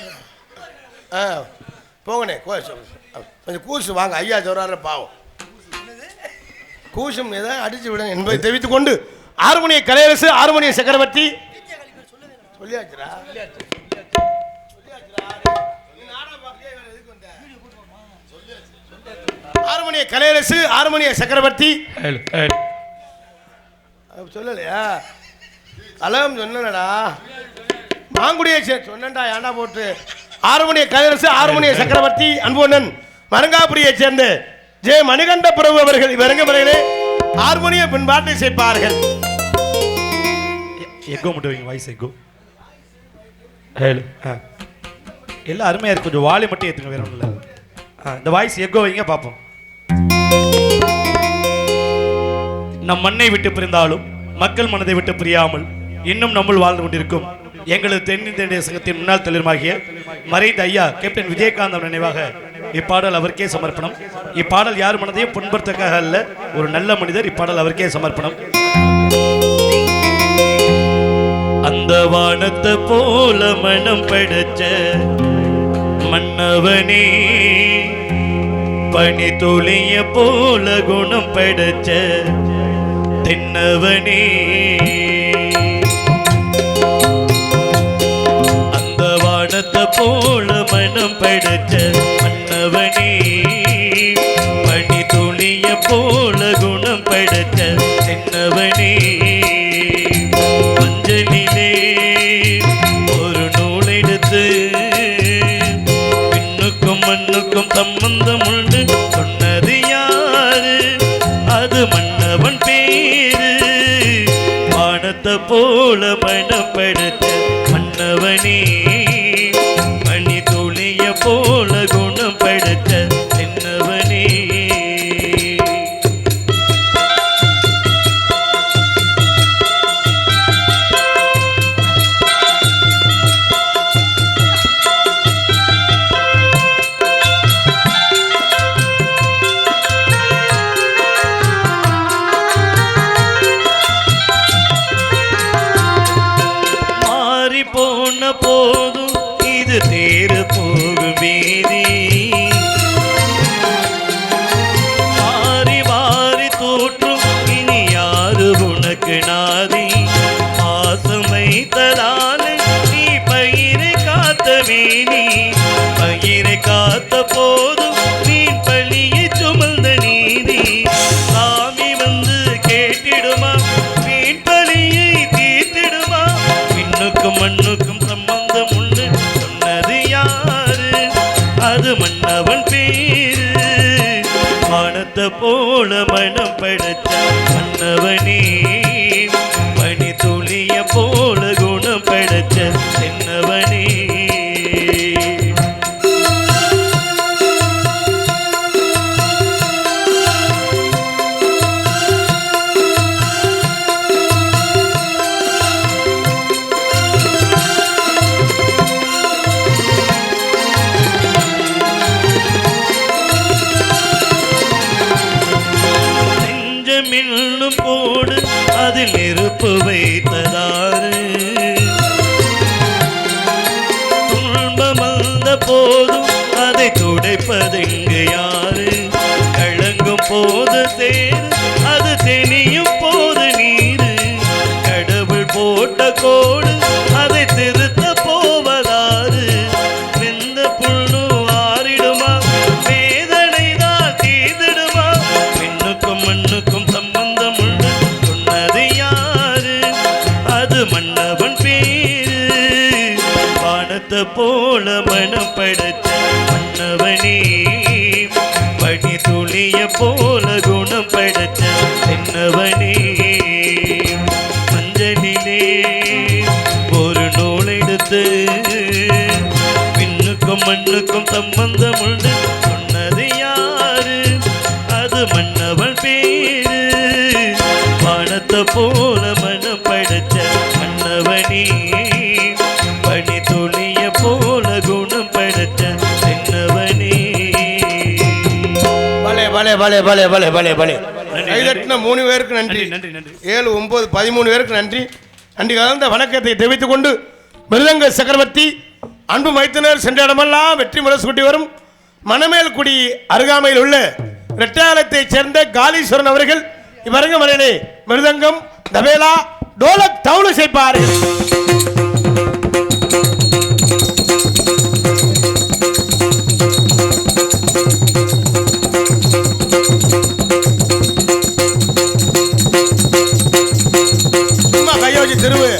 போங்கண்ணே கொஞ்சம் கூசு வாங்க ஐயா சொல்றாரு பாவம் கூசும் ஏதாவது அடிச்சு விடுங்க என்பதை தெரிவித்துக் கொண்டு ஆறுமணிய கலையரசு ஆறுமணிய சக்கரவர்த்தி சொல்லியாச்சுரா ஆறுமணிய கலையரசு ஆறுமணிய சக்கரவர்த்தி சொல்லலையா அலம் சொன்னடா மாங்குடியை சொன்னடா ஏண்டா போட்டு ஆறுமணிய கலையரசு ஆறுமணிய சக்கரவர்த்தி அன்புண்ணன் மரங்காபுரியை சேர்ந்த ஜே மணிகண்ட பிரபு அவர்கள் இவரங்க முறையிலே ஹார்மோனிய பின்பாட்டை சேர்ப்பார்கள். எக்கோ மட்டும் வைங்க, வாய்ஸ் எக்கோ. ஹலோ எல்லாம் அருமையாக இருக்கு, கொஞ்சம் வாலி மட்டும் ஏற்றுங்க, வேற ஒன்றும் இல்லை. இந்த வாய்ஸ் எக்கோ வைங்க பார்ப்போம். நம் மண்ணை விட்டு பிரிந்தாலும் மக்கள் மனதை விட்டு பிரியாமல் இன்னும் நம்முள் வாழ்ந்து கொண்டிருக்கும் எங்களது தென்னிந்திய சங்கத்தின் முன்னாள் தலைவராகிய மறைந்த ஐயா கேப்டன் விஜயகாந்த் நினைவாக இப்பாடல் அவருக்கே சமர்ப்பணம். இப்பாடல் யார் மனதையும் புண்படுத்தக்காக அல்ல, ஒரு நல்ல மனிதர். இப்பாடல் அவருக்கே சமர்ப்பணம். அந்த வானத்தை போல மனம் படைச்ச மன்னவனே, பனி துளிய போல குணம் படைச்ச தென்னவனே, அந்த வானத்தை போல மனம் படைச்ச மன்னவனே, பனி துளிய போல குணம் படைச்ச தென்னவனே, மஞ்சளிலே ஒரு நூலெடுத்து பின்னுக்கும் மண்ணுக்கும் சம்பந்தம் உண்டு சொன்னது யாரு? அது மன்னவன் பேரு. வானத்தை போல மனம் படைத்த மன்னவனே, மணி துளிய போல குணம் படைத்த தென்னவனே. போன போதும் இது தேர் போகும் வீதி, பார்த்த போதும் வீண் பழியை சுமந்த நீதி சாமி வந்து கேட்டிடுமா வீண் பழியை தீர்த்திடுமா விண்ணுக்கும் மண்ணுக்கும் சம்பந்தம் உண்டு சொன்னது யாரு அது மன்னவன் பேரு வானத்தை போல மனம் படைச்ச மன்னவனே மணி துளிய போல குணம் படைச்ச தென்னவனே மின்னும் போடு அதில் நெருப்பு வைத்ததாறு துன்பம் வந்த போதும் அதை துடைப்பதெங்கு யாரு கலங்கும் போது தேர் அது தெனியும் போது நீரு கடவுள் போட்ட கோடு அதை திருத்த போவதாறு வெந்த புண்ணு ஆறிடுமா வேதனை தான் தீர்ந்திடுமா பெண்ணுக்கும் மண்ணுக்கும் சம்பந்தம் உண்டு சொன்னது யாரு அது மன்னவன் பேரு வானத்தை போல மனம் படைச்ச மன்னவனே பனி துளிய போல குணம் படைச்ச தென்னவனே மஞ்சளிலே ஒரு நூல் எடுத்து பின்னுக்கும் மண்ணுக்கும் சம்பந்தம் உண்டு சொன்னது யாரு அது மன்னவன் பேரு வானத்தை போல மனம் படைச்ச மன்னவனே பனி துளிய போல குணம் படைச்ச தென்னவனே பலே பலே பலே பலே பலே பலே பலே கைதட்டின 3 பேருக்கு நன்றி நன்றி நன்றி 7 9 13 பேருக்கு நன்றி நன்றி கலந்த வணக்கத்தை தெரிவித்துக் கொண்டு மிருதங்க சக்கரவர்த்தி அன்பு மைத்தினர் சென்ற இடமெல்லாம் வெற்றி முரசு கூட்டி வரும் மணமேல்குடி அருகாமையில் உள்ள ரெட்டாலத்தைச் சேர்ந்த காளீஸ்வரன் அவர்கள் இவரங்க மரணே மிருதங்கம் தபேலா டோலக் தவுளு செய்ப்பார்கள். சும்மா கையை வச்சு திருவு.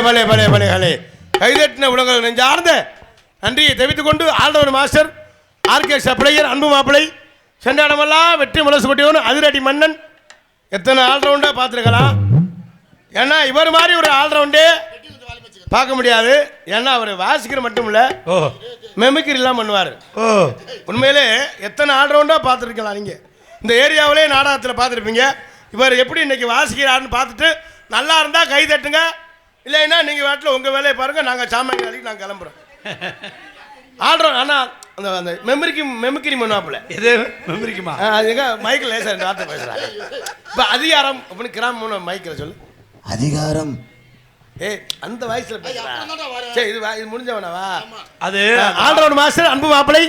பலே பலே பலே ஹலே கைதட்டின உலகம் நெஞ்சார்ந்த நன்றியை தெரிவித்துக் கொண்டு ஆல்ரவுண்ட் மாஸ்டர் ஆர்கே சப்ளையர் அன்பு மாப்பிளை சென்ற இடமெல்லாம் வெற்றி முரசு கொட்டியவன் அதிரடி மன்னன் எத்தனை ஆல்ரவுண்டாக பார்த்துருக்கலாம். ஏன்னா இவர் மாதிரி ஒரு ஆல்ரவுண்டே பார்க்க முடியாது. ஏன்னா அவர் வாசிக்கிற மட்டும் இல்லை மெமிக்ரிலாம் பண்ணுவார். உண்மையிலே எத்தனை ஆல்ரவுண்டாக பார்த்துருக்கலாம். நீங்கள் இந்த ஏரியாவிலே நாடகத்தில் பார்த்துருப்பீங்க. இவர் எப்படி இன்னைக்கு வாசிக்கிறாருன்னு பார்த்துட்டு நல்லா இருந்தால் கை தட்டுங்க, இல்லைன்னா நீங்கள் வீட்டில் உங்கள் வேலையை பாருங்கள், நாங்கள் சாமான் வேலைக்கு நாங்கள் கிளம்புறோம். ஆல்ரவுண்ட் ஆனால் அந்த அந்த மெமிக்ரி பண்ணுவாப்புல எது மெமரிக்குமா? அதுங்க மைக்கில் லேசாக வார்த்தை பேசுகிறாங்க. இப்போ அதிகாரம் அப்படின்னு கிராம மைக்கில் சொல்லு. அதிகாரம். ஏய் அந்த வயசில் பேசுகிறேன். சரி இது முடிஞ்சவனவா? அது ஆல்ரவுண்ட் மாஸ்டர் அன்பு மாப்பிளை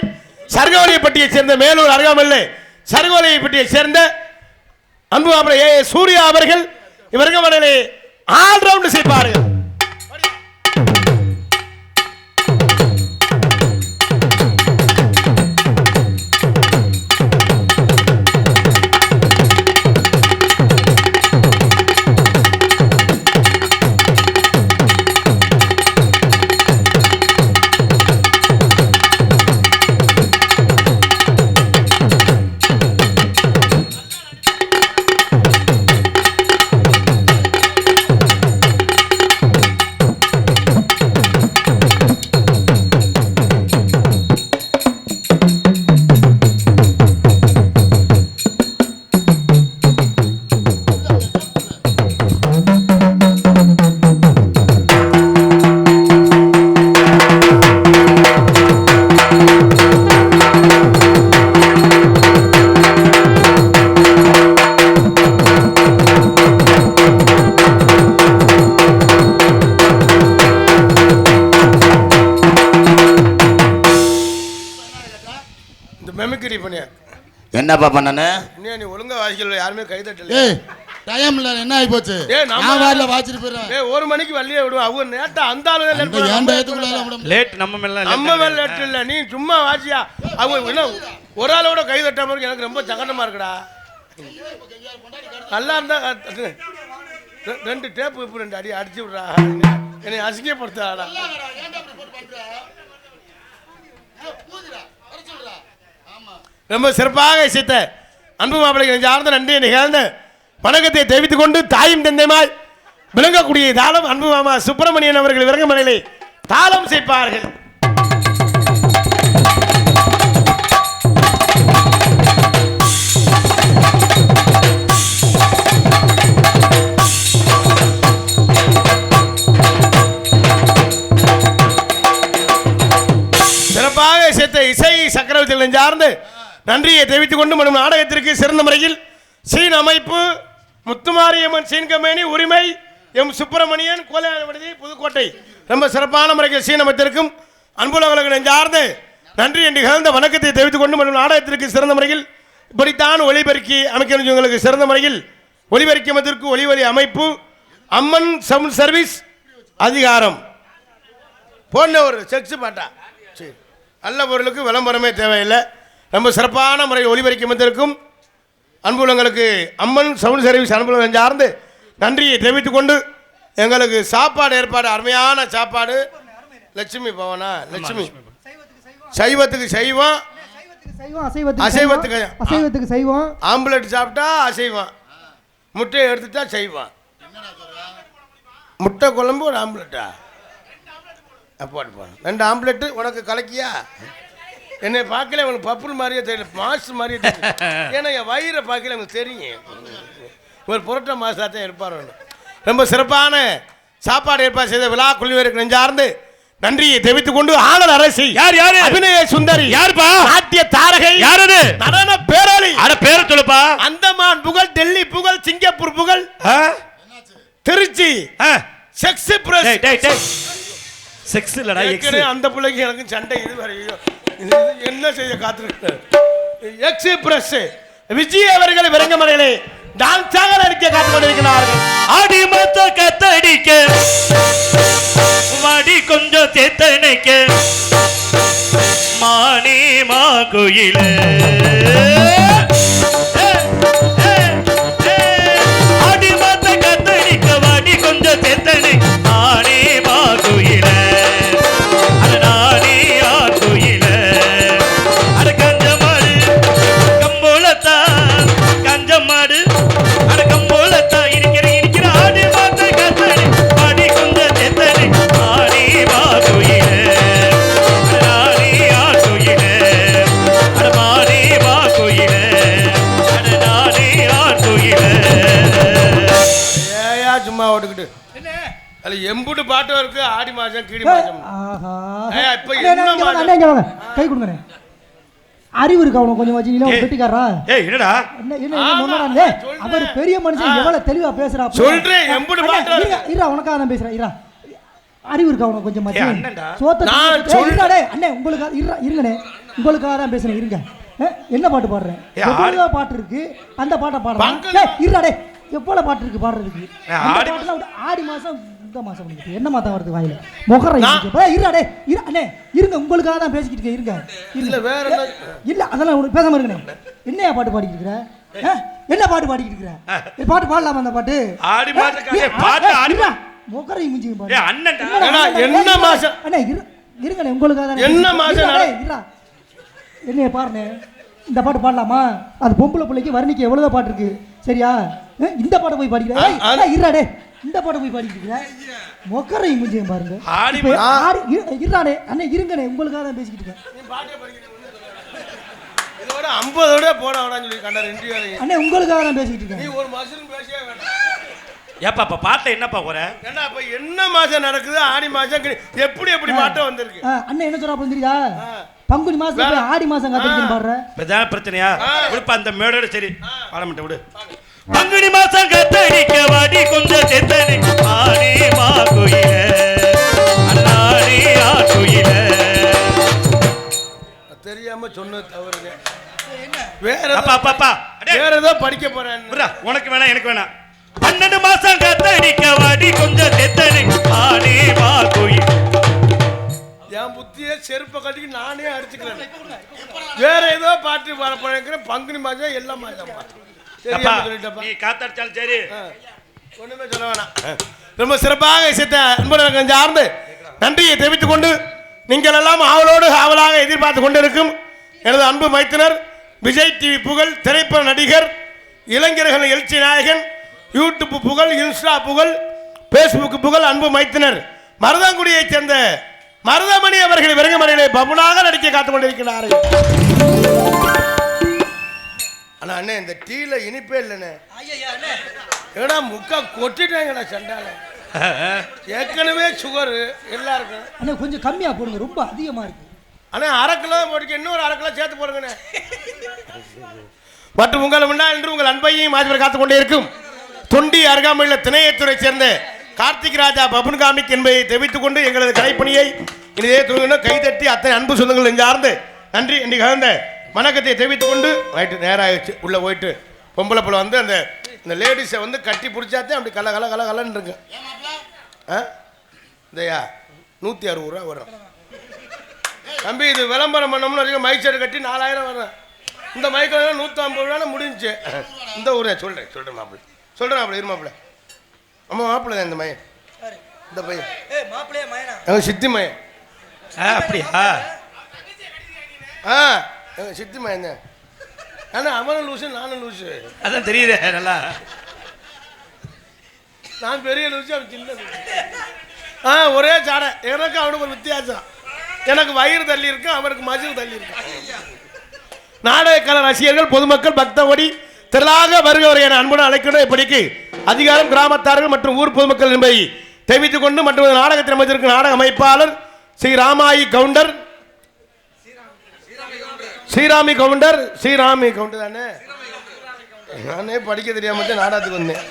சர்கோலியப்பட்டியை சேர்ந்த மேலூர் அருகாமல்ல சர்கோலியப்பட்டியை சேர்ந்த அன்பு மாப்பிளை ஏ சூர்யா அவர்கள் இவர்கள் மனதிலே ஆல்ரவுண்ட் செய்வார்கள். என்னப்பா பண்ணனே? நீ ஒழுங்கா வாசிக்கல, யாருமே கை தட்டல. ஏய் டைம் இல்ல, என்ன ஆயி போச்சு? நான் வாரல வாச்சிட்டு போறேன். ஏய் 1 மணிக்கு வள்ளியே விடுவா. அவங்க நேட்டா அந்த ஆளு தான் லேட் பண்ணாங்க. ஏன்டா ஏத்துக்குள்ள லேட் நம்ம மேல லேட் இல்ல. நீ சும்மா வாசியா. அவங்க என்ன ஒரு ஆளோட கை தட்டாம இருக்கு. எனக்கு ரொம்ப சங்கடமா இருக்குடா. நல்லா இருந்தா 2 டேப் இப்ப 2 அடி அடிச்சு விடுறா. என்னை அசிங்கப்படுத்தாடா. ரொம்ப சிறப்பாக இசைத்த அன்பு மாப்பிள்ளைக்கு நெஞ்சார்ந்த நன்றி நிகழ்ந்த வணக்கத்தை தெரிவித்துக் கொண்டு தாயும் தந்தைமாய் விளங்கக்கூடிய தாளம் அன்பு மாமா சுப்பிரமணியன் அவர்கள் விரங்கமலையிலே தாளம் செய்ப்பார்கள். சிறப்பாக இசைத்த இசை சக்கரவர்த்திகள் நெஞ்சார்ந்து நன்றியை தெரிவித்துக் கொண்டு மனம் நாடகத்திற்கு சிறந்த முறையில் சீன் அமைப்பு முத்துமாரியம்மன் சீன்கமேனி உரிமை எம் சுப்பிரமணியன் கோலானவடி புதுக்கோட்டை ரொம்ப சிறப்பான முறையில் சீன் அமைத்திருக்கும் அன்புலகங்களுக்கு நெஞ்சார்ந்து நன்றி என்று கலந்த வணக்கத்தை தெரிவித்துக் கொண்டு மனம் நாடகத்திற்கு சிறந்த முறையில் இப்படித்தான் ஒளிபெருக்கி அமைக்கிறவங்களுக்கு சிறந்த முறையில் ஒளிபெருக்கி அமைத்திற்கு ஒளிவலி அமைப்பு அம்மன் சவுண்ட் சர்வீஸ் அதிகாரம் போன ஒரு செக்ஸ் பாட்டா. சரி, நல்ல பொருளுக்கு விளம்பரமே தேவையில்லை. ரொம்ப சிறப்பான முறையில் ஒளிபரிக்க வந்திருக்கும் அன்புலங்களுக்கு அம்மன் சவுண்ட் சர்வீஸ் அன்புலகம் சார்ந்து நன்றியை தெரிவித்துக் கொண்டு எங்களுக்கு சாப்பாடு ஏற்பாடு அருமையான சாப்பாடு. லட்சுமி பவனா லட்சுமி சைவத்துக்கு சைவம் அசைவத்துக்கு சைவம் ஆம்புலெட் சாப்பிட்டா அசைவம், முட்டையை எடுத்துட்டா செய்வான். முட்டை குழம்பு ஒரு ஆம்புலெட்டா அப்பாடுப்பான். 2 ஆம்புலெட்டு உனக்கு கலக்கியா? என்னை பார்க்கல உனக்கு பப்புள் மாதிரியே தெரியல, மாஸ்டர் மாதிரியே தெரியும். ஏன்னா என் வயிறை பார்க்கல எனக்கு தெரியும். ஒரு புரட்ட மாஸ்டர் இருப்பார். ரொம்ப சிறப்பான சாப்பாடு ஏற்பாடு செய்த விழா குழுவிற்கு நெஞ்சார்ந்து நன்றியை தெரிவித்துக் கொண்டு ஆனந்த் அரசி யார் யாரு அபிநய சுந்தரி யாருப்பா? நாட்டிய தாரகை யாரது? நடன பேரொளி. அட பேரை சொல்லுப்பா. அந்தமான் புகழ், டெல்லி புகழ், சிங்கப்பூர் புகழ், திருச்சி செக்ஸ் பிரஸ். செக்ஸ் இல்லடா எக்ஸ். அந்த பிள்ளைக்கு எனக்கு சண்டை இது வரையும் என்ன செய்ய காத்திருக்க. எக்ஸ் பிரஸ் விஜய் அவர்கள் விரங்கமலையிலே டான்ஸாக நடிக்க காத்துக் கொண்டிருக்கிறார்கள். ஆடி மத்த கத்தடிக்க வாடி கொஞ்சம் தேத்தனைக்க மானே மா கோயில ஆடி மத்த கத்தடிக்க வாடி கொஞ்சம் தேத்தனை மானே பாட்டு அதுல எம்புட்டு பாட்டும் இருக்கு. ஆடி மாசம் கீடி மாசம். ஆஹா இப்ப அண்ணே, என்ன இங்க வாங்க, அண்ணே, இங்க வாங்க. கை கொடுங்கண்ணே. அறிவு இருக்கா உனக்கு கொஞ்சம் வச்சு? இல்ல பெட்டிக்காரா? ஏய் என்னடா என்ன முன்னாடி அவர் பெரிய மனுஷன் எவ்வளவு தெளிவா பேசுறா. சொல்றேன் எம்புட்டு பாட்டு இருடா, உனக்காக தான் பேசுறேன். இருடா, அறிவு இருக்கா உனக்கு கொஞ்சம் மச்சி? அண்ணன்டா. இருடா டேய் அண்ணே, உங்களுக்கு இருங்கண்ணே, உங்களுக்காக தான் பேசுறேன். இருங்க. என்ன பாட்டு பாடுறேன்? எவ்வளவு பாட்டு இருக்கு, அந்த பாட்டை பாடுறேன். இருடா டேய், எவ்வளவு பாட்டு இருக்கு பாடுறதுக்கு? ஆடி மாசம் இந்த மாசம் என்ன மாதம் வருது வாயில? மொகரை. இருடா டேய், அண்ணே இருங்க, உங்களுக்காக தான் பேசிக்கிட்டு இருக்கேன். இருங்க. இல்ல வேற இல்ல அதெல்லாம் உனக்கு பேசாம இருக்கனே. என்னையா பாட்டு பாடிக்கிட்டு இருக்கற? என்ன பாட்டு பாடிக்கிட்டு இருக்கற? பாட்டு பாடலாமா அந்த பாட்டு? ஆடி மாசம் பாட்டு ஆடி மொகரை மூஞ்சி பாடு. ஏய் அண்ணன்டா. என்ன மாசம்? அண்ணே இருங்கண்ணே, உங்களுக்காக தான். என்ன மாசம்? இருடா, என்னைய பாருண்ணே, இந்த பாட்டு பாடலாமா? அது பொம்பளை பிள்ளைக்கு வர்ணிக்க எவ்வளவு பாட்டு இருக்கு, சரியா? இந்த பாட்டை போய் பாடிக்கிறேன். இருடா டே, இந்த பாட்டை போய் பாடிக்கிறேன். மொக்கரை மூஞ்சியம் பாருங்க. இருடாடே அண்ணே, இருங்கண்ணே, உங்களுக்காக தான் பேசிக்கிட்டு இருக்கேன். இதோட 50 போட வேணாம்னு சொல்லி கண்டா ரெண்டு வேலையும். அண்ணே உங்களுக்காக தான் பேசிக்கிட்டு இருக்கேன். நீ ஒரு மாசம் பேசவே வேண்டாம். ஏப்பா அப்ப பாட்டை என்னப்பா போற? ஏன்னா அப்ப என்ன மாசம் நடக்குது? ஆடி மாசம் எப்படி பாட்டம் வந்திருக்கு? அண்ணே என்ன சொல்றா தெரியுதா? பங்குனி மாசம் ஆடி மாசம் காத்திருக்கேன் பாடுற. இப்பதான் பிரச்சனையா? விடுப்பா அந்த மேடோட சரி பாட மாட்டேன் விடு. பங்குனி மாசம் கத்தடிக்க வாடி கொஞ்சம் செத்தனி ஆடி மா கோயில அண்ணாடி ஆ கோயில. தெரியாம சொன்னது தவறுங்க. வேற வேற ஏதோ படிக்க போறேன். உனக்கு வேணாம் எனக்கு வேணாம். 12 மாசம் கத்தடிக்க வாடி கொஞ்சம் செத்தனி ஆடி மா கோயில். என் புத்தியே செருப்பை கட்டிக்கு நானே அடிச்சுக்கிறேன். வேற ஏதோ பாட்டு பாட போறேன். பங்குனி மாசம் எல்லா மாசம் நீ காத்தடிச்சாலும் சரி ஒண்ணுமே சொல்ல வேணாம். ரொம்ப சிறப்பாக இசைத்த அன்புடன் சார்ந்து நன்றியை தெரிவித்துக் கொண்டு நீங்கள் எல்லாம் ஆவலோடு ஆவலாக எதிர்பார்த்து கொண்டிருக்கும் எனது அன்பு மைத்தினர் விஜய் டிவி புகழ், திரைப்பட நடிகர், இளைஞர்கள் எழுச்சி நாயகன், யூடியூப் புகழ், இன்ஸ்டா புகழ், பேஸ்புக் புகழ் அன்பு மைத்தினர் மருதங்குடியைச் சேர்ந்த மருதமணி அவர்கள் விரங்கமணியிலே பபுனாக நடிக்க காத்துக் கொண்டிருக்கிறார்கள். ஆனா அண்ணே இந்த டீல இனிப்பே இல்லைண்ணே. ஏடா முக்கா கொட்டிட்டாங்கண்ணா சண்டால. ஏற்கனவே சுகர் எல்லாருக்கும். அண்ணே கொஞ்சம் கம்மியா போடுங்க, ரொம்ப அதிகமா இருக்கு. அண்ணே 1/2 கிலோ போட்டுக்க, இன்னொரு 1/2 கிலோ சேர்த்து போடுங்கண்ணே. மற்றும் உங்கள் முன்னால் என்று உங்கள் அன்பையும் ஆஜிபர் காத்துக் கொண்டே இருக்கும் தொண்டி அருகாமையில் திணையத்துறை சேர்ந்த கார்த்திக் ராஜா பபுன்காமிக் என்பதை தெரிவித்துக் கொண்டு எங்களது கலைப்பணியை இனிதே துவங்கினோம். கைதட்டி அத்தனை அன்பு சொந்தங்கள் நெஞ்சார்ந்து நன்றி என்று கலந்த வணக்கத்தை தெரிவித்துக் கொண்டு நைட்டு நேரம் ஆயிடுச்சு. உள்ளே போயிட்டு பொம்பளை பிள்ளை வந்து அந்த லேடிஸை வந்து கட்டி பிடிச்சாத்தே அப்படி கலன்னு இருக்கு. இதையா 160 ரூபா வரும் தம்பி. இது விளம்பரம் பண்ணோம்னு மைக் செட் கட்டி 4000 வரும். இந்த மைக்கில் 150 ரூபா முடிஞ்சு. இந்த ஊரே சொல்கிறேன் மாப்பிள்ளை இரு மாப்பிள்ளை. ஆமாம் மாப்பிள்ளை தான் இந்த மையன், இந்த பையன் எங்கள் சித்தி மையன். அப்படியா? எங்கள் சித்தி மையன் தான். ஆனால் அவனும் லூசு நானும் லூசு. அதான் தெரியுது நல்லா. நான் பெரிய லூசு, அவன் சின்ன லூசு. ஒரே சாடை. எனக்கு அவனுக்கு ஒரு வித்தியாசம். எனக்கு வயிறு தள்ளி இருக்கு, அவனுக்கு மசிறு தள்ளி இருக்கு. நாடக கலை ரசிகர்கள், பொதுமக்கள், பக்தவடி திரளாக வருகிறவரை என அன்புடன் அழைக்கணும். இப்படிக்கு அதிகாரம் கிராமத்தார்கள் மற்றும் ஊர் பொதுமக்கள் என்பதை தெரிவித்துக் கொண்டு மற்றும் நாடகத்தில் அமைந்திருக்கும் நாடக அமைப்பாளர் ஸ்ரீராமி கவுண்டர் தானே. நானே படிக்க தெரியாம நாடகத்துக்கு வந்தேன்.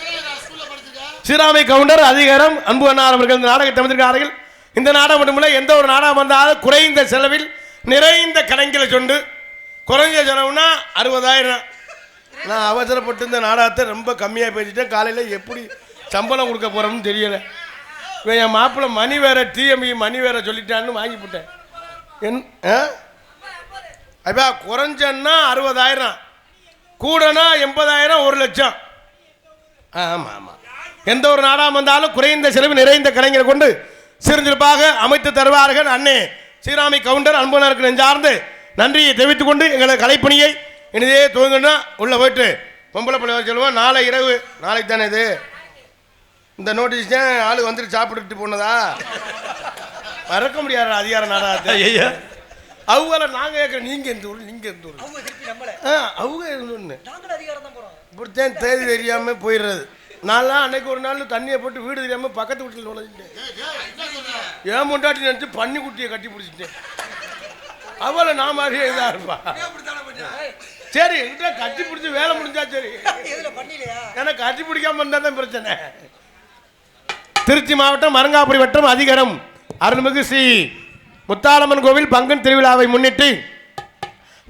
ஸ்ரீராமி கவுண்டர் அதிகாரம் அன்பு அண்ணார் அவர்கள் இந்த நாடகத்தை அமைந்திருக்கிறார்கள். இந்த நாடகம் மட்டுமில்லை, எந்த ஒரு நாடகம் வந்தாலும் குறைந்த செலவில் நிறைந்த கலைஞர்களை சொண்டு. குறைஞ்ச செலவுனா 60,000. நான் அவசரப்பட்டு இந்த நாடகத்தை ரொம்ப கம்மியாக பேசிட்டேன். காலையில் எப்படி சம்பளம் கொடுக்க போகிறோம்னு தெரியலை. என் மாப்பிள்ளை மணி வேற டிஎம்இ மணி வேற சொல்லிட்டான்னு வாங்கி போட்டேன். அப்பா குறைஞ்சன்னா 60,000, கூடனா 80,000, 1,00,000. ஆமாம். எந்த ஒரு நாடகம் வந்தாலும் குறைந்த செலவு நிறைந்த கலைஞரை கொண்டு சிறந்திருப்பாக அமைத்து தருவார்கள். அண்ணே ஸ்ரீராமி கவுண்டர் அன்புனருக்கு நெஞ்சார்ந்து நன்றியை தெரிவித்துக் கொண்டு எங்களது கலைப்பணியை இனிதே துவங்கினா உள்ள போயிட்டு பொம்பளை பிள்ளை சொல்லுவோம். நாளை இரவு, நாளைக்கு தானே இது, இந்த நோட்டீஸ் தான் ஆளு வந்துட்டு சாப்பிட்டுட்டு போனதா மறக்க முடியாது அதிகார நாடகத்தை. அவங்கள நாங்கள் கேட்குறோம், நீங்கள் எந்த ஊர், நீங்கள் எந்த ஊர், அவங்க ஒன்று இப்படித்தான் தேதி தெரியாமல் போயிடுறது. நான்லாம் அன்னைக்கு ஒரு நாள் தண்ணியை போட்டு வீடு தெரியாமல் பக்கத்து வீட்டில் நுழைஞ்சிட்டேன். ஏன் முண்டாட்டி நினச்சி பன்னி குட்டியை கட்டி பிடிச்சிட்டேன். அவளை நான் மாதிரியே இதாக இருப்பா. சரி என்கிட்ட கட்டி பிடிச்சி வேலை முடிஞ்சா சரி, ஏன்னா கட்டி பிடிக்காம இருந்தால் தான் பிரச்சனை. திருச்சி மாவட்டம் மருங்காபுரி வட்டம் அதிகாரம் அருள்மிகு ஸ்ரீ முத்தாலம்மன் கோவில் பங்குன் திருவிழாவை முன்னிட்டு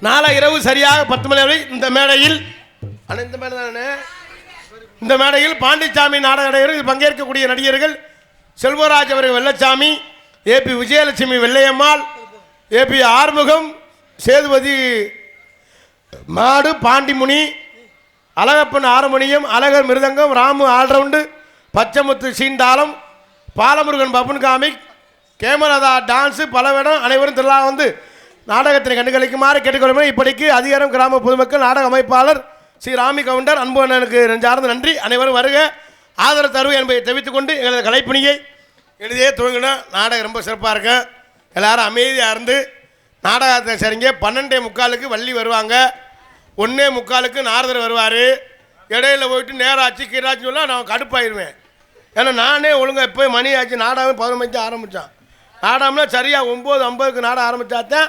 நாளை இரவு சரியாக 10 மணி வரை இந்த மேடையில் இந்த மேடையில் பாண்டிச்சாமி நாடக நடிகர்கள் பங்கேற்கக்கூடிய நடிகர்கள் செல்வராஜ் அவர்கள் வெள்ளச்சாமி, ஏபி விஜயலட்சுமி வெள்ளையம்மாள், ஏபி ஆறுமுகம், சேதுபதி மாடு, பாண்டிமுனி, அழகப்பன் ஆறுமணியம், அழகர் மிருதங்கம், ராமு ஆல்ரவுண்டு, பச்சைமுத்து சீண்டாலம், பாலமுருகன் பப்புன் காமிக், கேமராதா டான்ஸு பலவிடம் அனைவரும் திருவிழா வந்து நாடகத்தினை கண்டுகளிக்குமாறு கேட்டுக்கொள்ளும். இப்படிக்கு அதிகாரம் கிராம பொதுமக்கள் நாடக அமைப்பாளர் ஸ்ரீ ராமி கவுண்டர் அன்பு அண்ணனுக்கு நெஞ்சார்ந்த நன்றி. அனைவரும் வருக, ஆதரவு தருவு என்பதை தெரிவித்துக் கொண்டு எங்களது கலைப்பணியை எழுதியே துவங்கினா நாடகம் ரொம்ப சிறப்பாக இருக்கும். எல்லாரும் அமைதியாக இருந்து நாடகத்தை சரிங்க. 12:45 வள்ளி வருவாங்க, 1:45 நாரதர் வருவார். இடையில போயிட்டு நேரம் ஆச்சு கீராச்சு சொல்ல நான் கடுப்பாயிருவேன். ஏன்னா நானே ஒழுங்காக இப்போ மணி ஆச்சு, நாடகம் 11 மணிக்கு ஆரம்பித்தான். நாடகம்னா சரியாக 9:50 நாடகம் ஆரம்பித்தாத்தான்.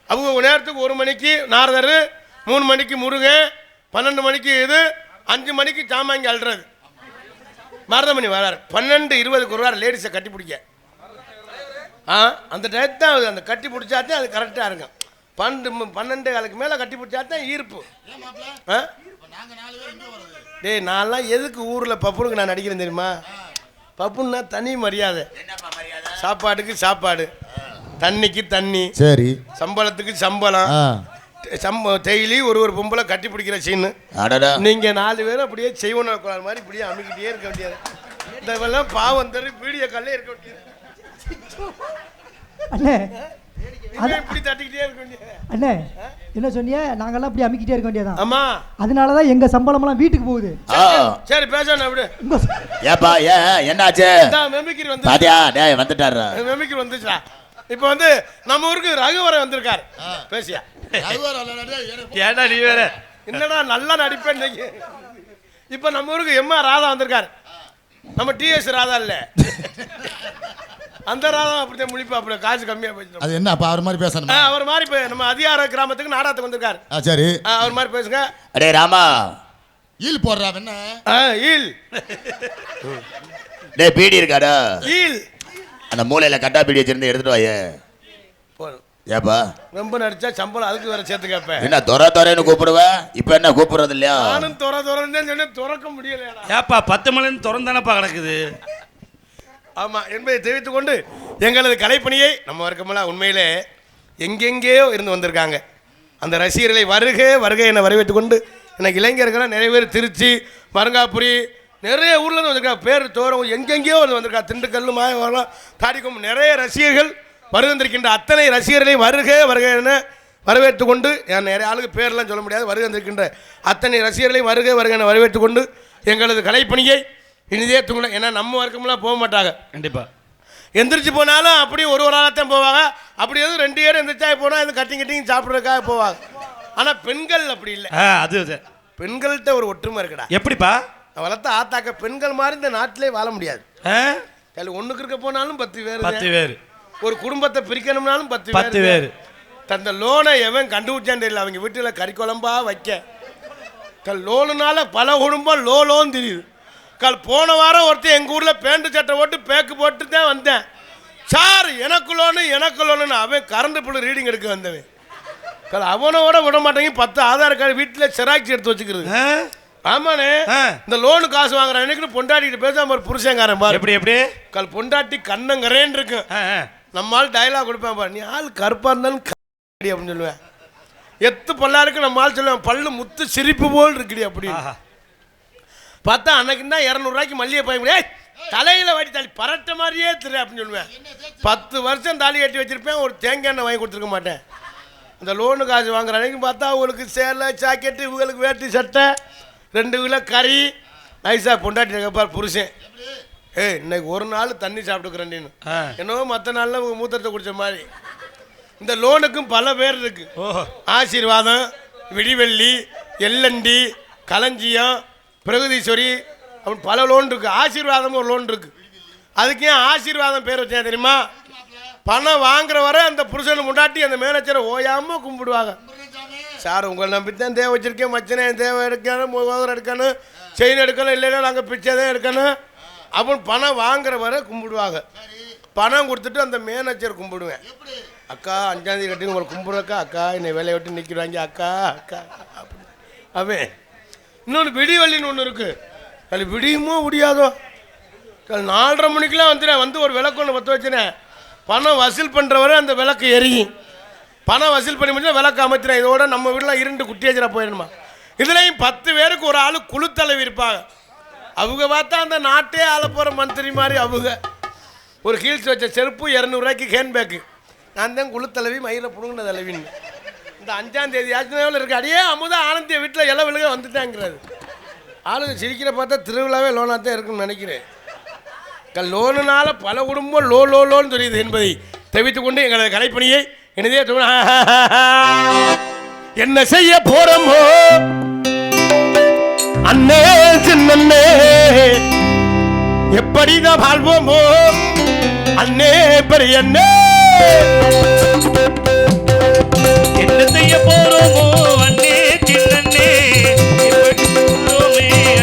அவங்க நேரத்துக்கு 1 மணிக்கு நாரதர், 3 மணிக்கு முருகன், 12 மணிக்கு இது, 5 மணிக்கு சாமாங்கி அல்றது. மருதமணி வராரு 12:20 வருவார் லேடிஸை கட்டி பிடிக்க. அந்த டயத்து தான் அந்த கட்டி பிடிச்சாத்தான் அது கரெக்டாக இருக்கும். 12:15 மேலே கட்டி பிடிச்சாத்தான் ஈர்ப்பு. டேய் நான்லாம் எதுக்கு ஊரில் பப்புனுக்கு நான் நடிக்கிறேன் தெரியுமா? பப்புன்னா தனி மரியாதை. சாப்பாட்டுக்கு சாப்பாடு, தண்ணிக்கு தண்ணி, சரி, சம்பளத்துக்கு சம்பளம். டெய்லி ஒரு பொம்பளை கட்டி பிடிக்கிற சீனு. நீங்க 4 பேரும் அப்படியே செய்வன மாதிரி இப்படியே அமைக்கிட்டே இருக்க வேண்டியது. இந்த பாவம் தரு வீடியோ காலே இருக்க வேண்டியது. அண்ணே இப்படி தட்டிக்கிட்டே இருக்க வேண்டியது. அண்ணே என்ன சொன்னீங்க? நாங்கெல்லாம் அப்படி அமைக்கிட்டே இருக்க வேண்டியதான். ஆமா, அதனாலதான் எங்க சம்பளம்லாம் வீட்டுக்கு போகுது. சரி பேசணும் அப்படி. ஏப்பா என்னாச்சு? மெமிக்ரி வந்து பாத்தியா? டேய் வந்துட்டாரு. மெமிக்ரி வந்துச்சா? இப்போ வந்து நம்ம ஊருக்கு ரகுவரை வந்திருக்காரு. பேசியா ஏடா நீ வேற என்னடா நல்லா நடிப்பேன் இன்னைக்கு. இப்போ நம்ம ஊருக்கு எம்மா ராதா வந்திருக்காரு. நம்ம டிஎஸ் ராதா இல்ல, அந்த ராதா அப்படித்தான் முழிப்பா. அப்படி காசு கம்மியா போயிடுச்சு. அது என்ன அப்ப அவர் மாதிரி பேசணும்? அவர் மாதிரி நம்ம அதிகார கிராமத்துக்கு நாடகத்துக்கு வந்திருக்காரு. சரி, அவர் மாதிரி பேசுங்க. அடே ராமா, ஈல் போடுறா என்ன? ஈல் டேய் பீடி இருக்காடா? ஈல் அந்த மூலையில கட்டா பீடி வச்சிருந்து எடுத்துட்டு வாயே. ஏப்பா ரொம்ப நடிச்சா சம்பளம் அதுக்கு வேற சேர்த்து கேட்பேன். என்ன தொரன்னு கூப்பிடுவ? இப்ப என்ன கூப்பிடுறது இல்லையா? நானும் தொரன்னு சொன்னேன், திறக்க முடியலடா. ஏப்பா 10 மணின்னு திறந்தானப்பா கிடக்குது. ஆமா என்பதை தெரிவித்துக் கொண்டு எங்களது கலைப்பணியை நம்ம வர்க்கமெல்லாம் உண்மையிலே எங்கெங்கேயோ இருந்து வந்திருக்காங்க. அந்த ரசிகர்களை வருகை என வரவேற்றுக் கொண்டு எனக்கு இளைஞர்கள்லாம் நிறைய பேர் திருச்சி, மருங்காபுரி, நிறைய ஊர்ல இருந்து வந்திருக்காங்க. பேர் தோறும் எங்கெங்கேயோ வந்து வந்திருக்காங்க. திண்டுக்கல், மாயவரம், தாடிக்கும் நிறைய ரசிகர்கள் வருகின்றிருக்கின்ற அத்தனை ரசிகர்களை வருகை என வரவேற்றுக் கொண்டு, நிறைய ஆளுக்கு பேர்லாம் சொல்ல முடியாது, வருகின்றிருக்கின்ற அத்தனை ரசிகர்களை வருகை என வரவேற்றுக் கொண்டு எங்களது கலைப்பணியை இனிதே தூங்கல. ஏன்னா நம்ம வர்க்கம்லாம் போக மாட்டாங்க. கண்டிப்பா எந்திரிச்சு போனாலும் அப்படி ஒரு ஆளாத்தான் போவாங்க. அப்படி எதுவும் 2 பேரும் எந்திரிச்சா போனால் எதுவும் கட்டிங் சாப்பிட்றதுக்காக போவாங்க. ஆனால் பெண்கள் அப்படி இல்லை. அது பெண்கள்கிட்ட ஒரு ஒற்றுமை இருக்குடா. எப்படிப்பா? வளர்த்த ஆத்தாக்க பெண்கள் மாதிரி இந்த நாட்டிலே வாழ முடியாது. ஒண்ணுக்கு இருக்க போனாலும் 10 பேர், ஒரு குடும்பத்தை பிரிக்கணும்னாலும் 10 பேர். தந்த லோனை எவன் கண்டுபிடிச்சான் தெரியல. அவங்க வீட்டில் கறி குழம்பா வைக்க லோனுனால பல குடும்பம் லோன்னு தெரியுது. போன வாரம் ஒருத்தர் எங்கள் ஊரில் பேண்ட் சட்டை போட்டு பேக்கு போட்டு தான் வந்தேன். சார் எனக்கு லோனு அவன் கரண்ட் புல் ரீடிங் எடுக்க வந்தவன். அவனோட விட மாட்டேங்க 10 ஆதார் கார்டு வீட்டில் செராக்ஸ் எடுத்து வச்சுக்கிறது. ஆமாண்ணே, இந்த லோனு காசு வாங்குறான் எனக்கு பொண்டாட்டிட்டு பேசாம ஒரு புருஷங்காரன் பாரு. எப்படி பொண்டாட்டி கண்ணங்கரேன்னு இருக்கு. நம்மால் டைலாக் கொடுப்பேன் பாரு, நீ ஆள் கருப்பா இருந்தாலும் அப்படின்னு சொல்லுவேன். எத்து பல்லாருக்கு நம்ம ஆள் சொல்லுவேன், பல்லு முத்து சிரிப்பு போல் இருக்குடி அப்படி பார்த்தா. அன்னைக்கு தான் 200 ரூபாய்க்கு மல்லிகை பாய் முடியாது, தலையில வாட்டி தாலி பரட்ட மாதிரியே திரு அப்படின்னு சொல்லுவேன். 10 வருஷம் தாலி கட்டி வச்சிருப்பேன், ஒரு தேங்காய் எண்ணெய் வாங்கி கொடுத்துருக்க மாட்டேன். அந்த லோனு காசு வாங்குற அன்னைக்கு பார்த்தா அவங்களுக்கு சேலை ஜாக்கெட்டு, இவங்களுக்கு வேட்டி சட்டை, 2 கிலோ கறி, நைஸா பொண்டாட்டி கேட்பார் புருஷன். இன்னைக்கு ஒரு நாள் தண்ணி சாப்பிட்டுக்கிறேன் என்னவோ மற்ற நாளில் மூத்திரத்தை குடிச்ச மாதிரி. இந்த லோனுக்கும் பல பேர் இருக்கு. ஆசீர்வாதம், விடிவெள்ளி, எல்லண்டி, களஞ்சியம், பிரகதீஸ்வரி, அப்படின்னு பல லோன் இருக்குது. ஆசீர்வாதம் ஒரு லோன் இருக்குது. அதுக்கு ஏன் ஆசீர்வாதம் பேர் வச்சேன் தெரியுமா? பணம் வாங்குற வரை அந்த புருஷனை முன்னாட்டி அந்த மேனேஜரை ஓயாமல் கும்பிடுவாங்க. சார் உங்களை நம்பித்தான் தேவை வச்சுருக்கேன், மச்சனே தேவை எடுக்கணும், மோதிரம் எடுக்கணும், செயின் எடுக்கணும், இல்லைன்னா நாங்கள் பிச்சை தான் எடுக்கணும் அப்படின்னு பணம் வாங்குற வரை கும்பிடுவாங்க. பணம் கொடுத்துட்டு அந்த மேனேஜர் கும்பிடுவேன். அக்கா 5ஆம் தேதி கட்டி உங்களை கும்பிடுறக்கா, அக்கா என்னை வேலையை விட்டு நிற்கிறாங்க அக்கா அக்கா அப்படி. அவன் இன்னொன்று விடிவெள்ளின்னு ஒன்று இருக்குது. அது விடியுமோ முடியாதோ 4:30 மணிக்கெலாம் வந்துடுறேன். வந்து ஒரு விளக்கு ஒன்று பற்ற வச்சுனேன். பணம் வசூல் பண்ணுற வரை அந்த விளக்கு எரியும். பணம் வசூல் பண்ணி முடிச்சா விளக்கு அமைச்சினேன். இதோட நம்ம வீட்டில் 2 குட்டியாச்சரா போயிடணுமா. இதுலேயும் 10 பேருக்கு ஒரு ஆள் குழு தலைவி இருப்பாங்க. அவங்க பார்த்தா அந்த நாட்டே ஆள போகிற மந்திரி மாதிரி. அவங்க ஒரு ஹீல்ஸ் வச்ச செருப்பு 200 ரூபாய்க்கு ஹேண்ட்பேக்கு. நான் தான் குழு தலைவி, மயில புடுங்கின தலைவின்னு. இந்த 5ஆம் தேதி ஆச்சுனாவில் இருக்கு. அடியே அமுதா ஆனந்திய வீட்டில் இலை விழுக வந்துட்டாங்கிறது. ஆளுங்க சிரிக்கிற பார்த்தா திருவிழாவே லோனாக தான் இருக்குன்னு நினைக்கிறேன். லோனுனால பல குடும்பம் லோன்னு தெரியுது என்பதை தெரிவித்துக் கொண்டு எங்களது கலைப்பணியை எனதே என்ன செய்ய போறோமோ அண்ணே சின்னே, எப்படிதான் வாழ்வோமோ அண்ணே பெரிய அண்ணே. என்ன செய்ய போறோமோ அண்ணே சின்னே,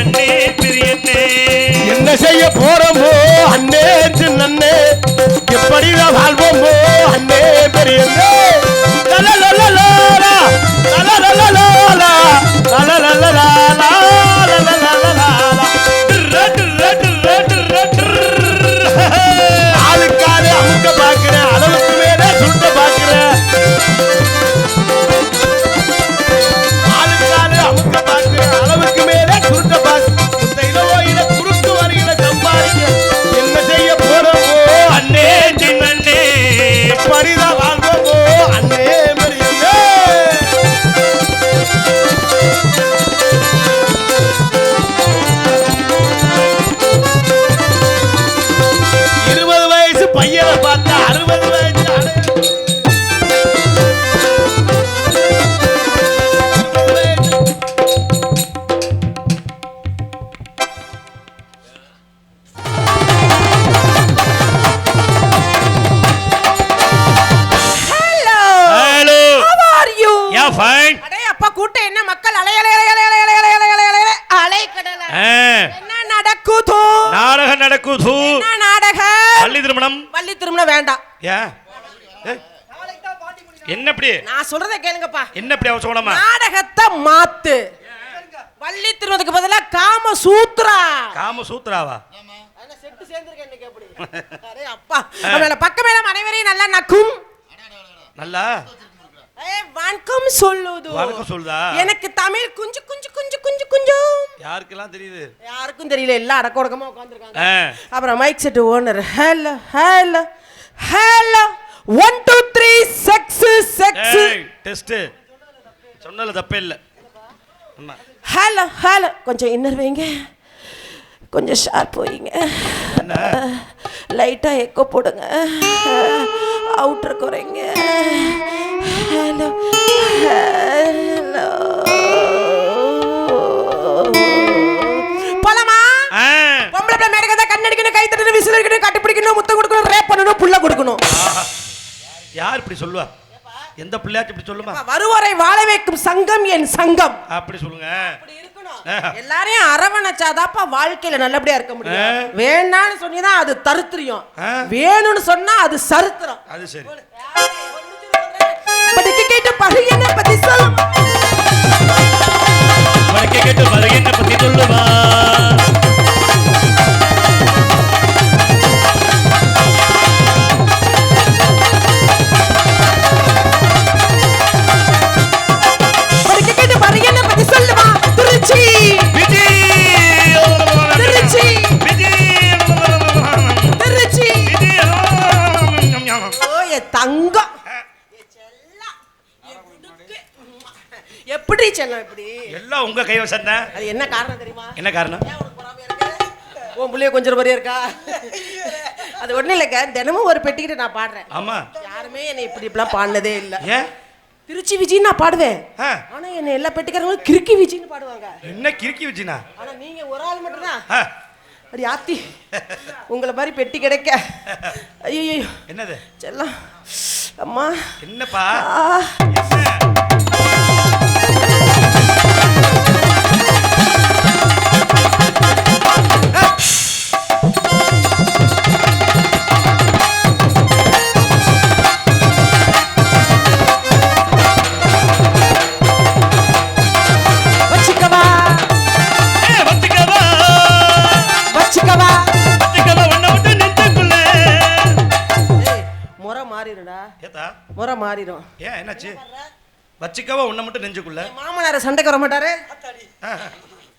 அண்ணே பெரியண்ணே. என்ன செய்ய போறோமோ அண்ணே சின்னே, எப்படிதான் வாழ்வோமோ அண்ணே பெரிய அண்ணே. ஆளுக்காரு அமுக்க பாக்குறேன், அளவுக்கு மேல சுட்ட பாக்குறேன். ஆளுக்காரு அமுக்க பாக்குறேன், அளவுக்கு மேல சுட்ட பாக்குறேன். குறுக்கு வரிகளை சம்பாதிக்கிறேன். என்ன செய்ய போறோமோ அண்ணே சின்னே, எப்படிதான் வாழ்வோமோ அண்ணே பெரிய அண்ணே. 20 வயசு பையனை பார்த்தா 60 வயசு என்ன மக்கள் அலைக்கடல என்ன நடக்குது? நாடகம் நடக்குது. என்ன நாடகம்? வள்ளி திருமணம் வேண்டாம். ஏன் என்ன இப்படி? நான் சொல்றத கேளுங்கப்பா. என்ன இப்படி அவ சொல்லமா? நாடகத்தை மாத்து. வள்ளி திருமணத்துக்கு பதிலா காம சூத்ரா. காம சூத்ராவா? அண்ணா செட்டு சேர்ந்திருக்கேன் இன்னைக்கு அப்படி. அரே அப்பா, அவள பக்கமேல அனைவரையும் நல்லா நக்கும். நல்லா வணக்கம் சொல்லுது. வணக்கம் சொல்லுதா? எனக்கு தமிழ் குஞ்சு குஞ்சு குஞ்சு குஞ்சு குஞ்சு. யாருக்கெல்லாம் தெரியுது? யாருக்கும் தெரியல, எல்லாம் அடக்கொடக்கமா உட்கார்ந்திருக்காங்க. அப்புறம் mic set owner hello hello hello 1 2 3 checks test சொன்னல தப்பே இல்ல. ஹலோ ஹலோ கொஞ்சம் இன்னர் வைங்க, கொஞ்சம் ஷார்ப் வைங்க, லைட்டா எக்கோ போடுங்க, அவுட்டர் குறைங்க. ஹலோ ஹலோ போலாமா? பொம்பளை பிள்ளை மேடை கண்ணடிக்கணும், கை தட்டணும், விசில் அடிக்கணும், கட்டி பிடிக்கணும், முத்தம் கொடுக்கணும், ரேப் பண்ணணும், புள்ள கொடுக்கணும். யார் இப்படி சொல்லுவா? எந்த பிள்ளையாச்சும் இப்படி சொல்லுமா? வருவரை வாழ வைக்கும் சங்கம் என் சங்கம். அப்படி சொல்லுங்க. அப்படி இருக்கணும். எல்லாரையும் அரவணைச்சாதாப்பா வாழ்க்கையில நல்லபடியா இருக்க முடியும். வேணான்னு சொன்னீங்கன்னா அது தருத்திரியம், வேணும்னு சொன்னா அது சரித்திரம். அது சரி. படிக்க கேட்டு பகையன பத்தி சொல்லுமா? படிக்க கேட்டு பகையன பத்தி சொல்லுமா? படிக்க கேட்டு பகையன பத்தி சொல்லுமா? திருச்சி விஜி திருச்சி திருச்சி ஓ தங்கம் எப்படி செல்லம் இப்படி எல்லாம் உங்க கைவசம் தான். அது என்ன காரணம் தெரியுமா? என்ன காரணம்? ஏன் உனக்கு பொறாமையா இருக்கு? உன் புள்ளைய கொஞ்சம் மாதிரியா இருக்கா? அது ஒண்ணும் இல்லைங்க, தினமும் ஒரு பெட்டிக்கிட்டு நான் பாடுறேன். ஆமா, யாருமே என்னை இப்படி இப்படிலாம் பாடினதே இல்லை. ஏன்? திருச்சி விஜய் நான் பாடுவேன், ஆ. ஆனா என்ன எல்லா பெட்டிக்காரங்களும் கிறுக்கி விஜய்னு பாடுவாங்க. என்ன கிறுக்கி விஜினா? ஆனா நீங்க ஒரு ஆள் மட்டும் தான் அடி ஆத்தி உங்களை மாதிரி பெட்டி கிடைக்க ஐயோ என்னது செல்லம் அம்மா என்னப்பா முறை மாறிடும். ஏன் என்னாச்சு? வச்சுக்கவா உன்னை மட்டும் நெஞ்சுக்குள்ள. மாமனார சண்டைக்கு வர மாட்டாரு,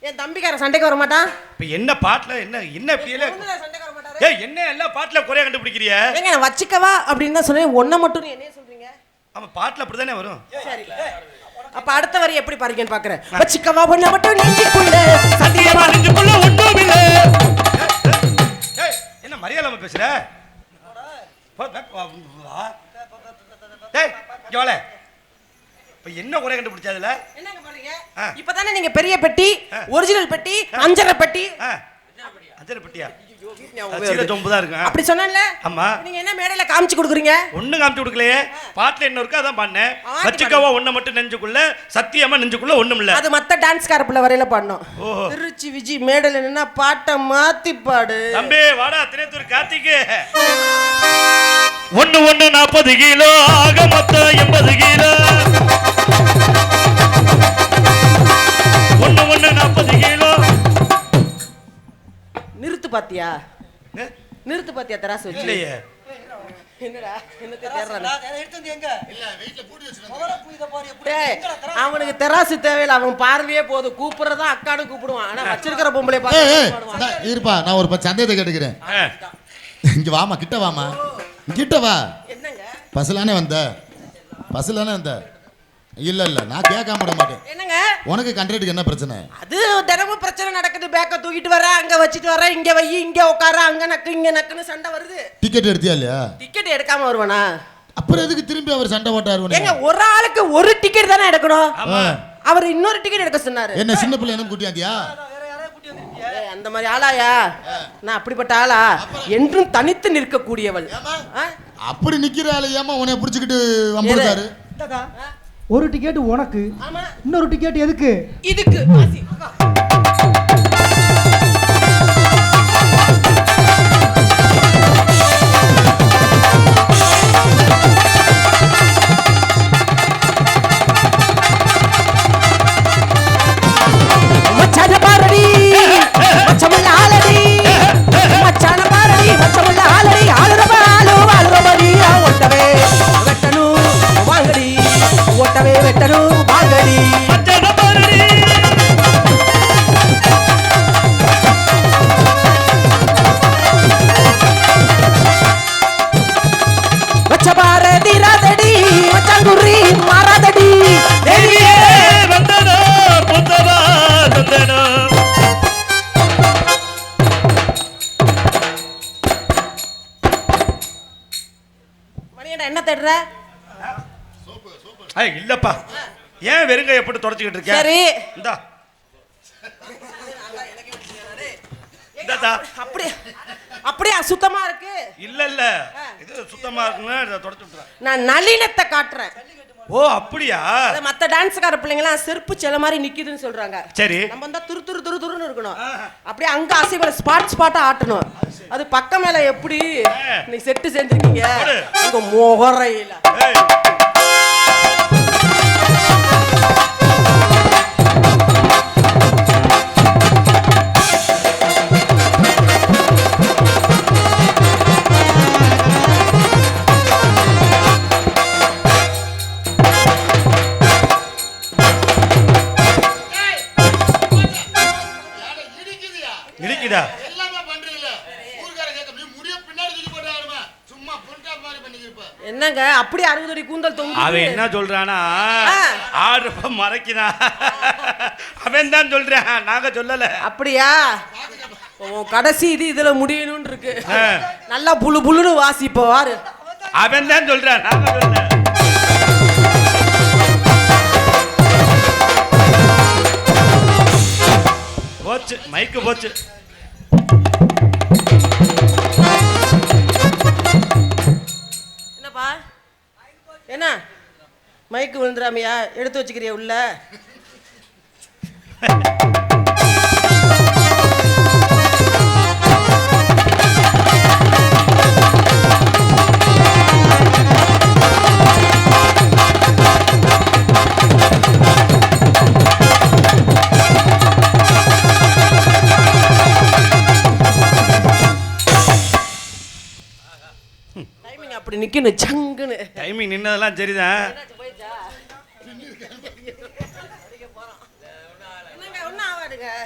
என் தம்பிக்கார சண்டைக்கு வர மாட்டான். இப்ப என்ன பாட்டுல என்ன என்ன இப்படியே சண்டைக்கு வர மாட்டாரு. ஏய் என்ன எல்லாம் பாட்டுல குறைய கண்டுபிடிக்கிறிய? ஏங்க நான் வச்சுக்கவா அப்படின்னு தான் சொன்னேன், ஒன்ன மட்டும் நீ என்ன சொல்றீங்க? ஆமா பாட்டுல அப்படிதானே வரும். சரி அப்ப அடுத்த வரி எப்படி பாருங்கன்னு பாக்குறேன். வச்சுக்கவா ஒன்ன மட்டும் நெஞ்சுக்குள்ள சத்தியமா நெஞ்சுக்குள்ள ஒண்ணும் இல்ல. ஏய் என்ன மரியாதை பேசுற? டேய் இங்க வாளே. இப்ப என்ன குறை கண்டுபிடிச்சதுல? என்னங்க பண்றீங்க? இப்பதானே நீங்க பெரிய பெட்டி, ஒரிஜினல் பெட்டி, அஞ்சரை பெட்டி. அஞ்சரை பெட்டியா? சீல சொம்பு தான் இருக்கு. அப்படி சொன்னேன்ல? ஆமா. நீங்க என்ன மேடையில காமிச்சு கொடுக்குறீங்க? ஒண்ணும் காமிச்சு கொடுக்கலையே. பாட்டுல என்ன இருக்கு அதான் பாடுனேன். வச்சுக்கவா ஒண்ணு மட்டும் நெஞ்சுக்குள்ள, சத்தியமா நெஞ்சுக்குள்ள ஒண்ணும் இல்ல. அது மத்த டான்ஸ் காரப்புல வரையில பாடணும். திருச்சி விஜி மேடையில நின்னா பாட்டை மாத்தி பாடு. தம்பி வாடா திரைத்தூர் கார்த்திகே. 1 40 கிலோ ஆக மொத்தம் 80 கிலோ. 1 40 கிலோ. நிறுத்து பாத்தியா? நிறுத்து பாத்தியா தராசு வச்சு? இல்லையே. என்னடா என்னத்தை தேடுறானே? அவனுக்கு தராசு தேவையில்லை, அவன் பார்வையே போதும். கூப்பிடுறதா அக்கானு கூப்பிடுவான், ஆனா வச்சிருக்கிற பொம்பளை பார்த்து இருப்பா. நான் ஒரு சந்தேகத்தை கேட்டுக்கிறேன். இங்க வாமா, கிட்ட வாமா, கிட்ட வா. என்னங்க பஸ்லானே வந்த? இல்ல இல்ல நான் கேட்காம விட மாட்டேன். என்னங்க உனக்கு கண்ட்ராக்டுக்கு என்ன பிரச்சனை? அது தினமும் பிரச்சனை நடக்குது. பேக்க தூக்கிட்டு வர, அங்க வச்சிட்டு வர, இங்க வை, இங்க உட்கார, அங்க நக்கு இங்க நக்குன்னு சண்டை வருது. டிக்கெட் எடுத்தியா இல்லையா? டிக்கெட் எடுக்காம வருவானா? அப்புறம் எதுக்கு திரும்பி அவர் சண்டை போட்டாரு? ஏங்க ஒரு ஆளுக்கு ஒரு டிக்கெட் தானே எடுக்கணும். அவர் இன்னொரு டிக்கெட் எடுக்க சொன்னாரு. என்ன சின்ன பிள்ளை என்ன கூட்டியாந்தியா? அந்த மாதிரி ஆளாயா? நான் அப்படிப்பட்ட ஆளா? என்றும் தனித்து நிற்கக்கூடியவள். அப்படி நிக்கிற ஆளு ஏமா உன்னை பிடிச்சிக்கிட்டு வம்பிருக்காரு? ஒரு டிக்கெட் உனக்கு, இன்னொரு டிக்கெட் எதுக்கு? இதுக்கு. மச்சான பாரடி மச்சமுள்ள ஆளடி, மச்சான பாரடி மச்சமுள்ள ஆளடி, ஆளுறவாளோ ஆளுறவடி, ஒட்டவே வெட்டணும் வாங்கடி, ஒட்டவே வெட்டணும் வாங்கடி. மச்சான பாரடி மச்ச பாரதி ராதடி, மச்சாங்குரி மாறாதடி. தேவியே வந்தனோ புத்தவா தந்தனோ. மணியடா என்ன தேடுற? இல்லப்பா, ஏன் வெறுங்க எப்படி தொடச்சிக்கிட்டு இருக்க? சரி இந்தா இந்தாடா. அப்படியே அப்படியே சுத்தமா இருக்கு. இல்ல இல்ல இது சுத்தமா இருக்குன்னு இத தொடச்சு விட்டுறேன். நான் நளினத்தை காட்டுறேன். ஓ அப்படியா? மத்த டான்ஸ்கார பிள்ளைங்கலாம் செருப்பு செல மாதிரி நிக்குதுன்னு சொல்றாங்க. சரி நம்ம வந்தா துரு துரு துரு துருன்னு இருக்கணும். அப்படியே அங்க அசைவல ஸ்பாட்டா ஆட்டணும். அது பக்கம் மேல எப்படி நீ செட்டு செஞ்சிருக்கீங்க உங்க முகரையில. இடிக்குதா? என்னங்க அப்படி 60 அடி கூந்தல் தொங்குது. அவன் என்ன சொல்றானா, ஆடுறப்ப மறைக்கிறான். அவன் தான் சொல்றான், நாங்க சொல்லல. அப்படியா? கடைசி இதுல முடியணும்னு இருக்கு. நல்லா புளு புளுன்னு வாசிப்போ வாரு. அவன் தான் சொல்றான், நாங்க சொல்லல. போச்சு மைக்கு போச்சு. என்ன மைக்கு விழுந்துடாமையா எடுத்து வச்சுக்கிறியா உள்ள அப்படி நிக்கணும் சங்குன்னு டைமிங் நின்னதெல்லாம் சரிதான்.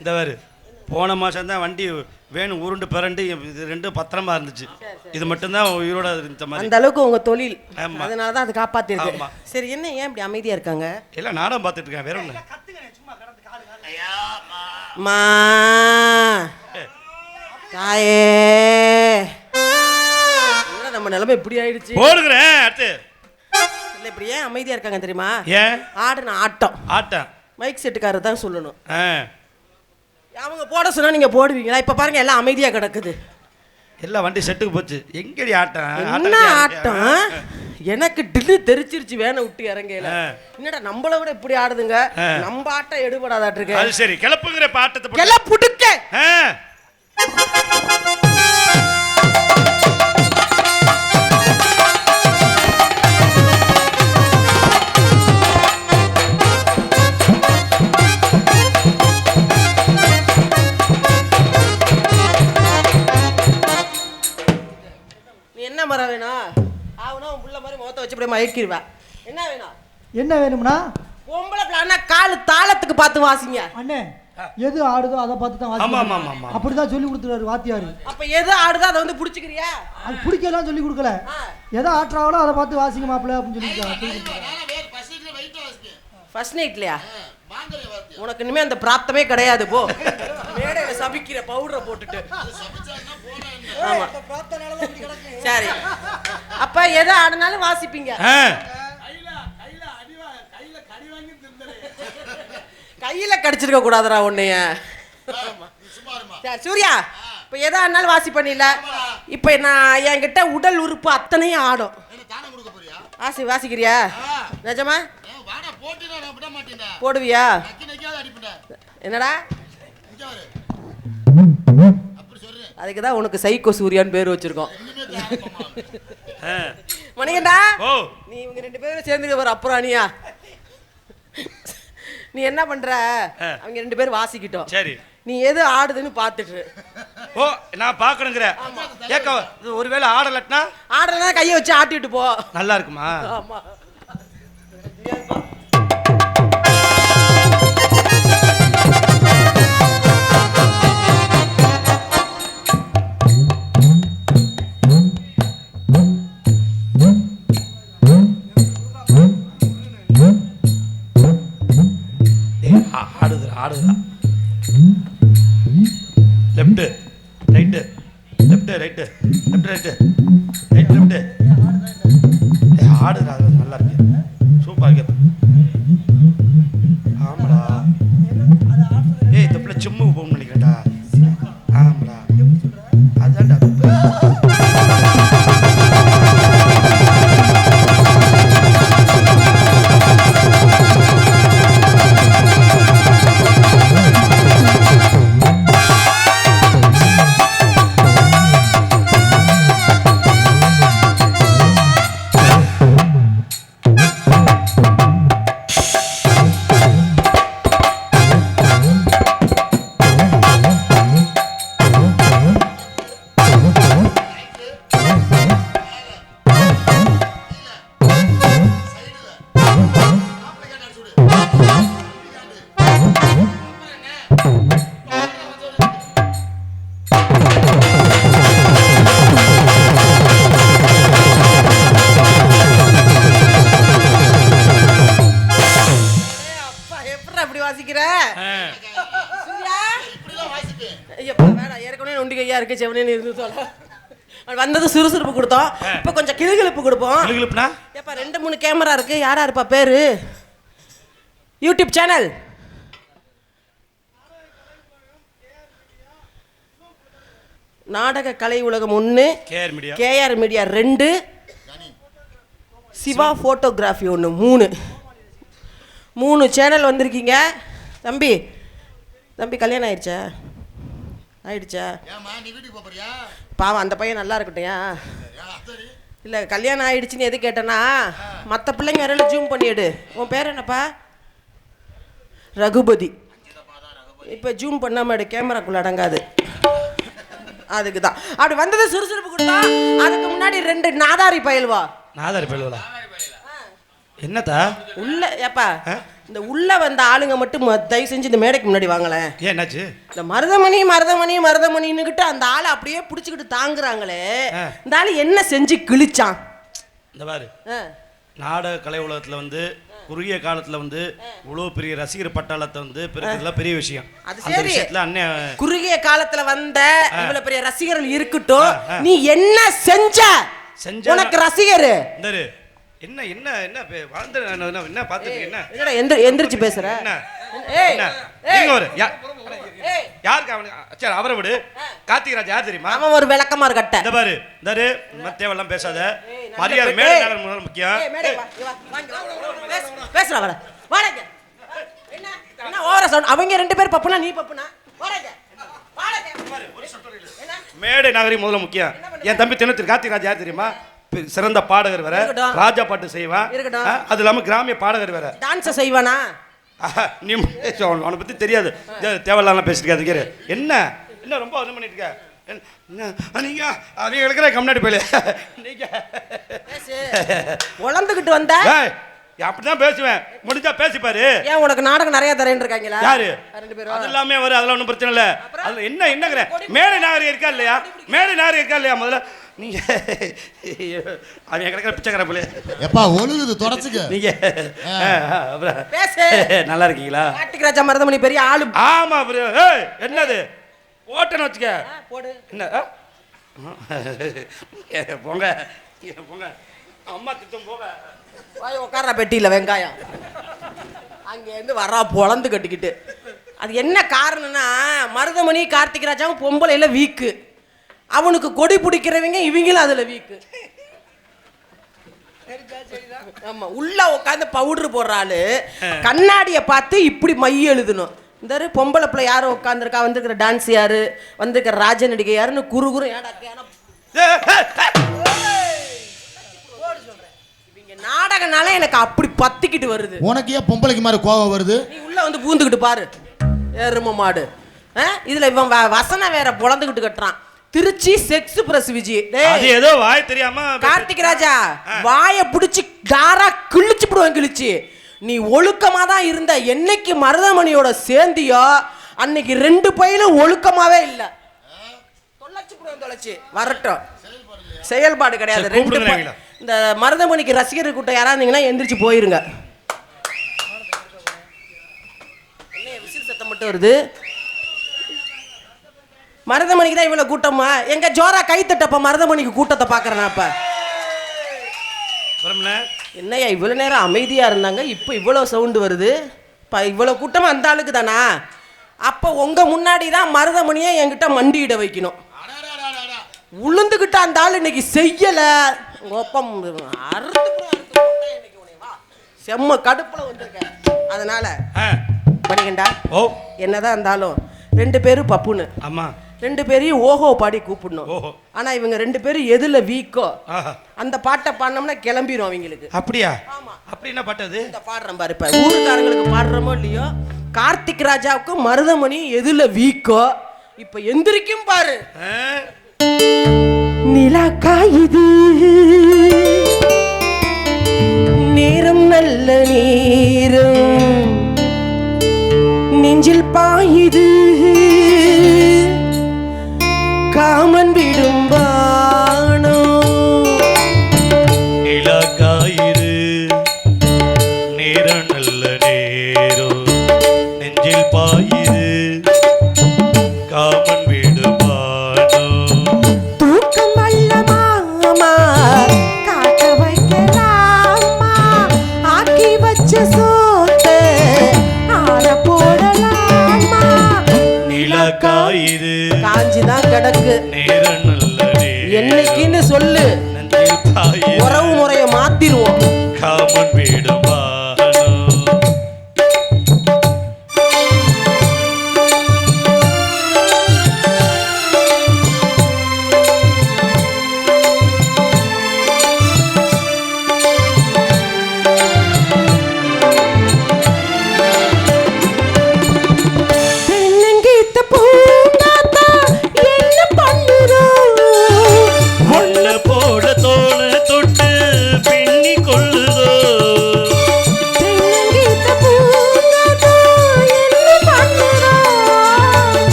இந்த வேறு போன மாதம் தான் வண்டி வேணும் உருண்டு பிறண்டு இது ரெண்டும் பத்திரமா இருந்துச்சு. இது மட்டும்தான் உயிரோட இருந்த மாதிரி. அந்த அளவுக்கு உங்க தொழில், அதனால தான் அது காப்பாத்திருக்கு. சரி என்ன ஏன் இப்படி அமைதியா இருக்காங்க? எல்லாம் நாடகம் பார்த்துட்டு இருக்கேன், வேற ஒண்ணு. மா தாயே நம்ம நிலைமை இப்படி ஆயிடுச்சு. போடுகிறேன் அடுத்து. இல்ல இப்படி ஏன் அமைதியா இருக்காங்க தெரியுமா? ஏன் ஆடுன ஆட்டம் ஆட்டம் மைக் செட்டுக்காரர் தான் சொல்லணும். அவங்க போட சொன்னா நீங்க போடுவீங்களா? இப்ப பாருங்க எல்லாம் அமைதியா கிடக்குது. எல்லாம் வண்டி செட்டுக்கு போச்சு. எங்கடி ஆட்டம்? என்ன ஆட்டம்? எனக்கு டில்லு தெரிச்சிருச்சு வேணை விட்டு இறங்கல. என்னடா நம்மள விட இப்படி ஆடுதுங்க. நம்ம ஆட்டம் எடுபடாதாட்டு இருக்கு. அது சரி கிளப்புங்கிற பாட்டத்தை கிளப்புடுக்க. என்ன மரம் வேணும்? ஆவனா உன் புள்ள மாதிரி முகத்தை வச்சு அப்படியே மயக்கிடுவா. என்ன வேணும்? என்ன வேணும்னா பொம்பளை பிளானா காலு தாளத்துக்கு பார்த்து வாசிங்க. அண்ணே எது ஆடுதோ அதை பார்த்து தான் வாசிக்கணும். அப்படிதான் சொல்லி கொடுத்துறாரு வாத்தியாரு. அப்ப எது ஆடுதோ அதை வந்து புடிச்சுக்கிறியா? அது பிடிக்கலாம் சொல்லி கொடுக்கல. எதை ஆட்டுறாங்களோ அதை பார்த்து வாசிங்க மாப்பிள்ள அப்படின்னு சொல்லிருக்காங்க. ஃபர்ஸ்ட் நைட்லயா? உனக்கு இனிமே அந்த பிராப்தமே கிடையாது போ. மேடையில சபிக்கிற பவுடரை போட்டுட்டு. ஆமா சரி. அப்ப எதை ஆடினாலும் வாசிப்பீங்க. கையில கடிச்சிருக்க கூடாதுடா உன்னைய. சரி சூர்யா இப்ப எதா ஆனாலும் வாசி பண்ணில. இப்ப நான் என்கிட்ட உடல் உறுப்பு அத்தனையும் ஆடும். வாசிக்கிறியா? நிஜமா போடுவியா? என்னடா அதுக்குதான் உனக்கு சைக்கோ சூர்யான்னு பேர் வச்சிருக்கோம். மணிகண்டா நீ இவங்க 2 பேரும் சேர்ந்துக்க ஒரு அப்புறானியா? நீ என்ன பண்ற? அவங்க 2 பேரும் வாசிக்கிட்டோம். சரி நீ எது ஆடுதுன்னு பாத்துட்டு. ஓ நான் பாக்கணுங்கிற. ஏக்க ஒருவேளை ஆடலட்னா? ஆடலனா கையை வச்சு ஆட்டிட்டு போ. நல்லா இருக்குமா? ஆமா. ஆடுதுடா. Left right left right left right right left. ஆடுதுடா நல்லா இருக்கு. சூப்பரா இருக்கு. ஆமாடா. ஏய் இந்த பிள்ளை சிம்முக்கு போகணும்னு நினைக்கிறேன்டா. ஆமாடா அதான்டா. வந்தது சுறுசுறுப்பு கொடுத்தோம். இப்ப கொஞ்சம் கிளுகிளுப்பு கொடுப்போம். கிளுகிளுப்புனா? ஏப்பா 2-3 கேமரா இருக்கு. யாரா இருப்பா பேரு? யூடியூப் சேனல் நாடக கலை உலகம் 1, கேஆர் மீடியா 2, சிவா ஃபோட்டோகிராஃபி ஒன்று 3 சேனல் வந்திருக்கீங்க. தம்பி கல்யாணம் ஆயிடுச்சா? ஏம்மா நீ வீட்டுக்கு போறியா? பாவம் அந்த பையன் நல்லா இருக்கட்டும். இல்லை கல்யாணம் ஆயிடுச்சுன்னு எது கேட்டேன்னா, மற்ற பிள்ளைங்க யாராலும் ஜூம் பண்ணிடு. உன் பேர் என்னப்பா? ரகுபதி. இப்போ ஜூம் பண்ணாமல் எடு, கேமராக்குள்ள அடங்காது. அதுக்கு தான் அப்படி வந்தது. சுறுசுறுப்பு கொடுத்தா அதுக்கு முன்னாடி 2 நாதாரி பயல்வா. நாதாரி பயல்வா என்னத்தா உள்ள ஏப்பா இந்த உள்ள வந்த ஆளுங்க மட்டும் தயவு செஞ்சு இந்த மேடைக்கு முன்னாடி வாங்கலேன். என்னாச்சு? இந்த மருதமணின்னுகிட்டு அந்த ஆளை அப்படியே பிடிச்சிக்கிட்டு தாங்குறாங்களே, இந்த ஆளு என்ன செஞ்சு கிழிச்சான்? இந்த பாரு, நாடக கலை உலகத்துல வந்து குறுகிய காலத்துல வந்து இவ்வளவு பெரிய ரசிகர் பட்டாளத்தை வந்து பெருக்கிறதுலாம் பெரிய விஷயம். அது சரி, அண்ணன் குறுகிய காலத்துல வந்த இவ்வளவு பெரிய ரசிகர்கள் இருக்கட்டும், நீ என்ன செஞ்ச உனக்கு ரசிகர்? என்ன என்ன என்ன வாழ்ந்து என்ன பாத்துட்டு என்ன எந்திரிச்சு பேசுற? யாருக்கு அவனுக்கு அவரை விடு. கார்த்திகராஜ் யார் தெரியுமா? அவன் ஒரு விளக்கமா இருக்கட்ட. இந்த பாரு தேவையெல்லாம் பேசாத. மரியாதை மேடை முக்கியம். பேசுறா வர வாடக என்ன ஓவரா சவுண்ட். அவங்க 2 பேர் பப்புனா நீ பப்புனா வாடக மேடை நாகரிகம் முதல்ல முக்கியம். என் தம்பி தினத்தில் கார்த்திகராஜ் யார் தெரியுமா? சிறந்த பாடகர் வேற, ராஜா பாட்டு செய்வான். அது இல்லாம கிராமிய பாடகர் வேற. டான்ஸ் செய்வானா? நீ அவனை பத்தி தெரியாது, தேவையில்லாம் பேசிட்டு இருக்காது. என்ன என்ன ரொம்ப ஒன்றும் பண்ணிட்டு இருக்க நீங்க இருக்கிற கம்னாடி போயில நீங்க உழந்துகிட்டு வந்த அப்படிதான் பேசுவேன். முடிஞ்சா பேசிப்பாரு. ஏன் உனக்கு நாடகம் நிறைய தரேன்னு இருக்காங்களா? யாரு? 2 பேரும். அது எல்லாமே வரும், அதெல்லாம் ஒன்றும் பிரச்சனை இல்லை. அது என்னங்கிற மேடை நாகரிகம் இருக்கா இல்லையா? மேடை நாகரிகம் இருக்கா இல்லையா? முதல்ல நீங்க அவன் கிடக்கிற பிச்சைக்கார போல எப்பா ஒழுகுது தொடச்சுக்க. நீங்க பேசு. நல்லா இருக்கீங்களா? கார்த்திகராஜா மருதமணி பெரிய ஆளு. ஆமா ப்ரோ. என்னது ஓட்டன்னு வச்சுக்க போடு. என்ன போங்க போங்க அம்மா திட்டம் போங்க. வாய் உட்கார பெட்டியில் வெங்காயம் அங்கேருந்து வரா பொழந்து கட்டிக்கிட்டு. அது என்ன காரணம்னா, மருதமணி கார்த்திகராஜாவும் பொம்பளையில வீக்கு, அவனுக்கு கொடி பிடிக்கிறவங்க இவங்களும் அதுல வீக்கு. ஆமா, உள்ள உட்காந்து பவுடர் போடுற ஆளு கண்ணாடியை பார்த்து இப்படி மை எழுதணும். இந்த பொம்பளை பிள்ளை யாரும் உட்காந்துருக்கா, வந்திருக்கிற டான்ஸ் யாரு, வந்திருக்கிற ராஜ நடிகை யாருன்னு குறுகுறு நாடகனால எனக்கு அப்படி பத்திக்கிட்டு வருது. உனக்கு ஏன் பொம்பளைக்கு மாதிரி கோபம் வருது? நீ உள்ள வந்து பூந்துக்கிட்டு பாரு எரும மாடு. இதுல இவன் வசனம் வேற பொழந்துக்கிட்டு கட்டுறான். திருச்சி செக்ஸ் பிரஸ் விஜி. அது ஏதோ வாய் தெரியாம கார்த்திகராஜா வாயை பிடிச்சி தாரா கிழிச்சு போடுவேன். கிழிச்சு நீ ஒழுக்கமா தான் இருந்த. என்னைக்கு மருதமணியோட சேர்ந்தியோ அன்னைக்கு 2 பையிலும் ஒழுக்கமாவே இல்ல. தொலைச்சு போடுவேன். தொலைச்சு வரட்டும். செயல்பாடு கிடையாது. 2 இந்த மருதமணிக்கு ரசிகர் கூட்டம் யாரா இருந்தீங்கன்னா எந்திரிச்சு போயிருங்க. என்ன விசில் சத்தம் மட்டும் வருது? மருதமணிக்கு தான் இவ்வளவு கூட்டமா? எங்க ஜோரா கை தட்டப்ப மருதமணிக்கு கூட்டத்தை பாக்குறேன். அப்ப என்னையா இவ்வளவு நேரம் அமைதியா இருந்தாங்க, இப்ப இவ்வளவு சவுண்டு வருது? இவ்வளவு கூட்டமா அந்த ஆளுக்கு தானா? அப்ப உங்க முன்னாடி தான் மருதமணியை என்கிட்ட மண்டியிட வைக்கணும். உளுந்துகிட்ட அந்த ஆள் இன்னைக்கு செய்யல. செம்ம கடுப்புல வந்திருக்க. அதனால பண்ணிக்கண்டா என்னதான் இருந்தாலும் 2 பேரும் பப்புன்னு. ஆமா, 2 பேரையும் ஓஹோ பாடி கூப்பிடணும். ஆனா இவங்க 2 பேரும் எதுல வீக்கோ அந்த பாட்டை பாடினோம்னா கிளம்பிடும் அவங்களுக்கு. அப்படியா? அப்படி என்ன பாட்டு அது? இந்த பாடுறேன் பாரு. இப்ப ஊருக்காரங்களுக்கு பாடுறோமோ இல்லையோ, கார்த்திக் ராஜாவுக்கும் மருதமணி எதுல வீக்கோ இப்ப எந்திரிக்கும் பாரு. நிலா காயுது, நேரம் நல்ல நேரம், நெஞ்சில் பாயுது காமன் விடும் பானோ. நிலா காயுது, நேரம் நல்ல நேரம், நெஞ்சில் பாயுது காமன் விடும் பானோ. தூக்கம் அல்ல மாமா காக்க வைக்கலாமா, ஆக்கி வச்ச சோத்தை ஆற போடலாமா. நிலா காயுது, காஞ்சிதான் கிடக்கு. நேரம் நல்ல நேரம், என்னைக்குன்னு சொல்லு, நெஞ்சில் பாயுது உறவு முறையை மாத்திருவோம்.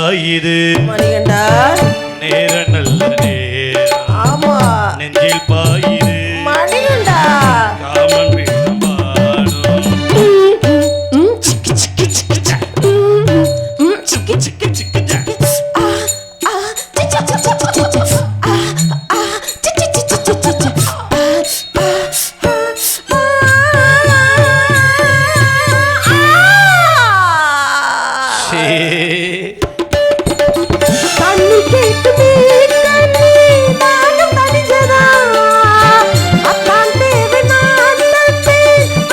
பாயுது மணிகண்டா நேர நல்ல நேரம் ஆமா நெஞ்சில் பாயுது மணிகண்டா காமன் வீடும் பாடும் கண்ணு கேட்டுமே கண்ணே நானும் நடிச்சதா அத்தான் தேவை நான் தந்தே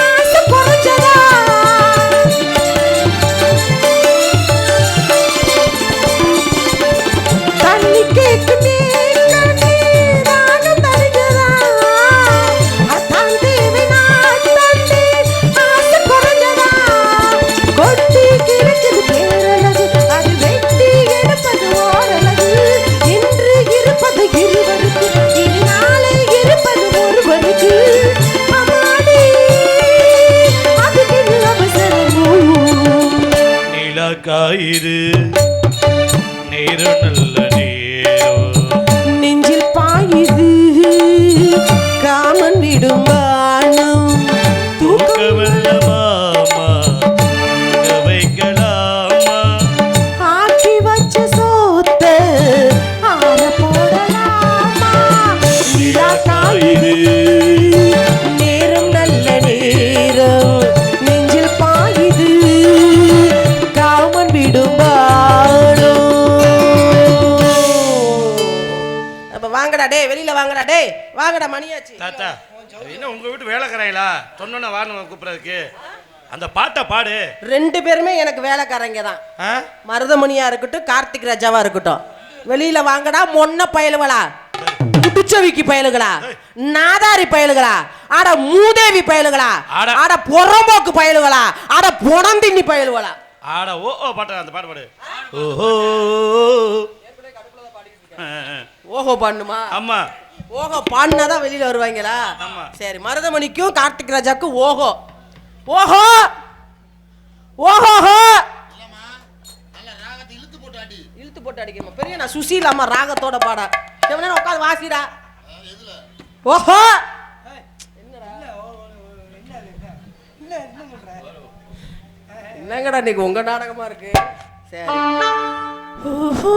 ஆசை குறைஞ்சதா கண்ணு கேட்டுமே கண்ணே நானும் நடிச்சதா அத்தான் தேவை நான் தந்தே ஆசை குறைஞ்சதா கொட்டி கிடக்குது பேரழகு அது வெட்டி எடுப்பது ஓரழகு இன்று இருப்பது இருவருக்கு இனி நாளை இருப்பது ஒருவருக்கு அம்மாடி அதுக்கு அவசரமோ நிலா காயுது நேர நல்ல நேரம் நெஞ்சில் பாயுது காமன் விடும் வானம் தூக்கம் தூக்கமல்ல மாமா வைக்கலாமா ஆக்கி வச்ச சோத்த ஆற போடலாமா நிலா காயுது நேரம் நல்ல நேரம் நெஞ்சில் பாயுது காமன் விடும் வானம் அப்ப வாங்கடா டே வெளியில வாங்கடா டே வாங்கடா மணியாச்சு தாத்தா என்ன உங்க வீட்டு வேலைக்காரங்களா சொன்னோன்னா வாரணும் கூப்பிடுறதுக்கு அந்த பாட்டை பாடு ரெண்டு பேருமே எனக்கு வேலைக்காரங்க தான் ஆ? மருதமணியா இருக்கட்டும் கார்த்திக் ராஜாவா இருக்கட்டும் வெளியில வாங்கடா மொன்ன பயலுகளா புடிச்சவிக்கு பயலுகளா நாதாரி பயலுகளா ஆட மூதேவி பயலுகளா ஆட- ஆட புறம்போக்கு பயலுகளா ஆட புடந்தின்னி பயலுகளா ஆட ஓ ஓ பாட்டு அந்த பாட்டு பாடு ஓஹோ ஓஹோ பண்ணுமா ஆமா ஓஹோ பாடினாதான் வெளியில வருவாங்களா ஆமா. சரி மருதமணிக்கும் கார்த்திக் ராஜாக்கும் ஓஹோ ஓஹோ ஓஹோஹோ இழுத்து போட்டு அடிக்கணுமா பெரிய நான் சுசீலாமா ராகத்தோட பாட எவனா உட்காந்து வாசிடா ஓஹோ என்னங்கடா இன்னைக்கு உங்க நாடகமா இருக்கு சரி ஓஹோ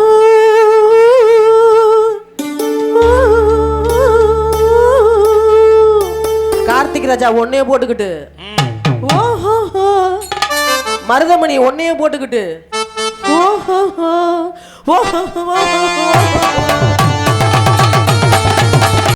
கார்த்திக் ராஜா ஒன்னைய போட்டுக்கிட்டு ஓஹோ மருதமணி ஒன்னைய போட்டுக்கிட்டு ஓஹோ ஓஹோ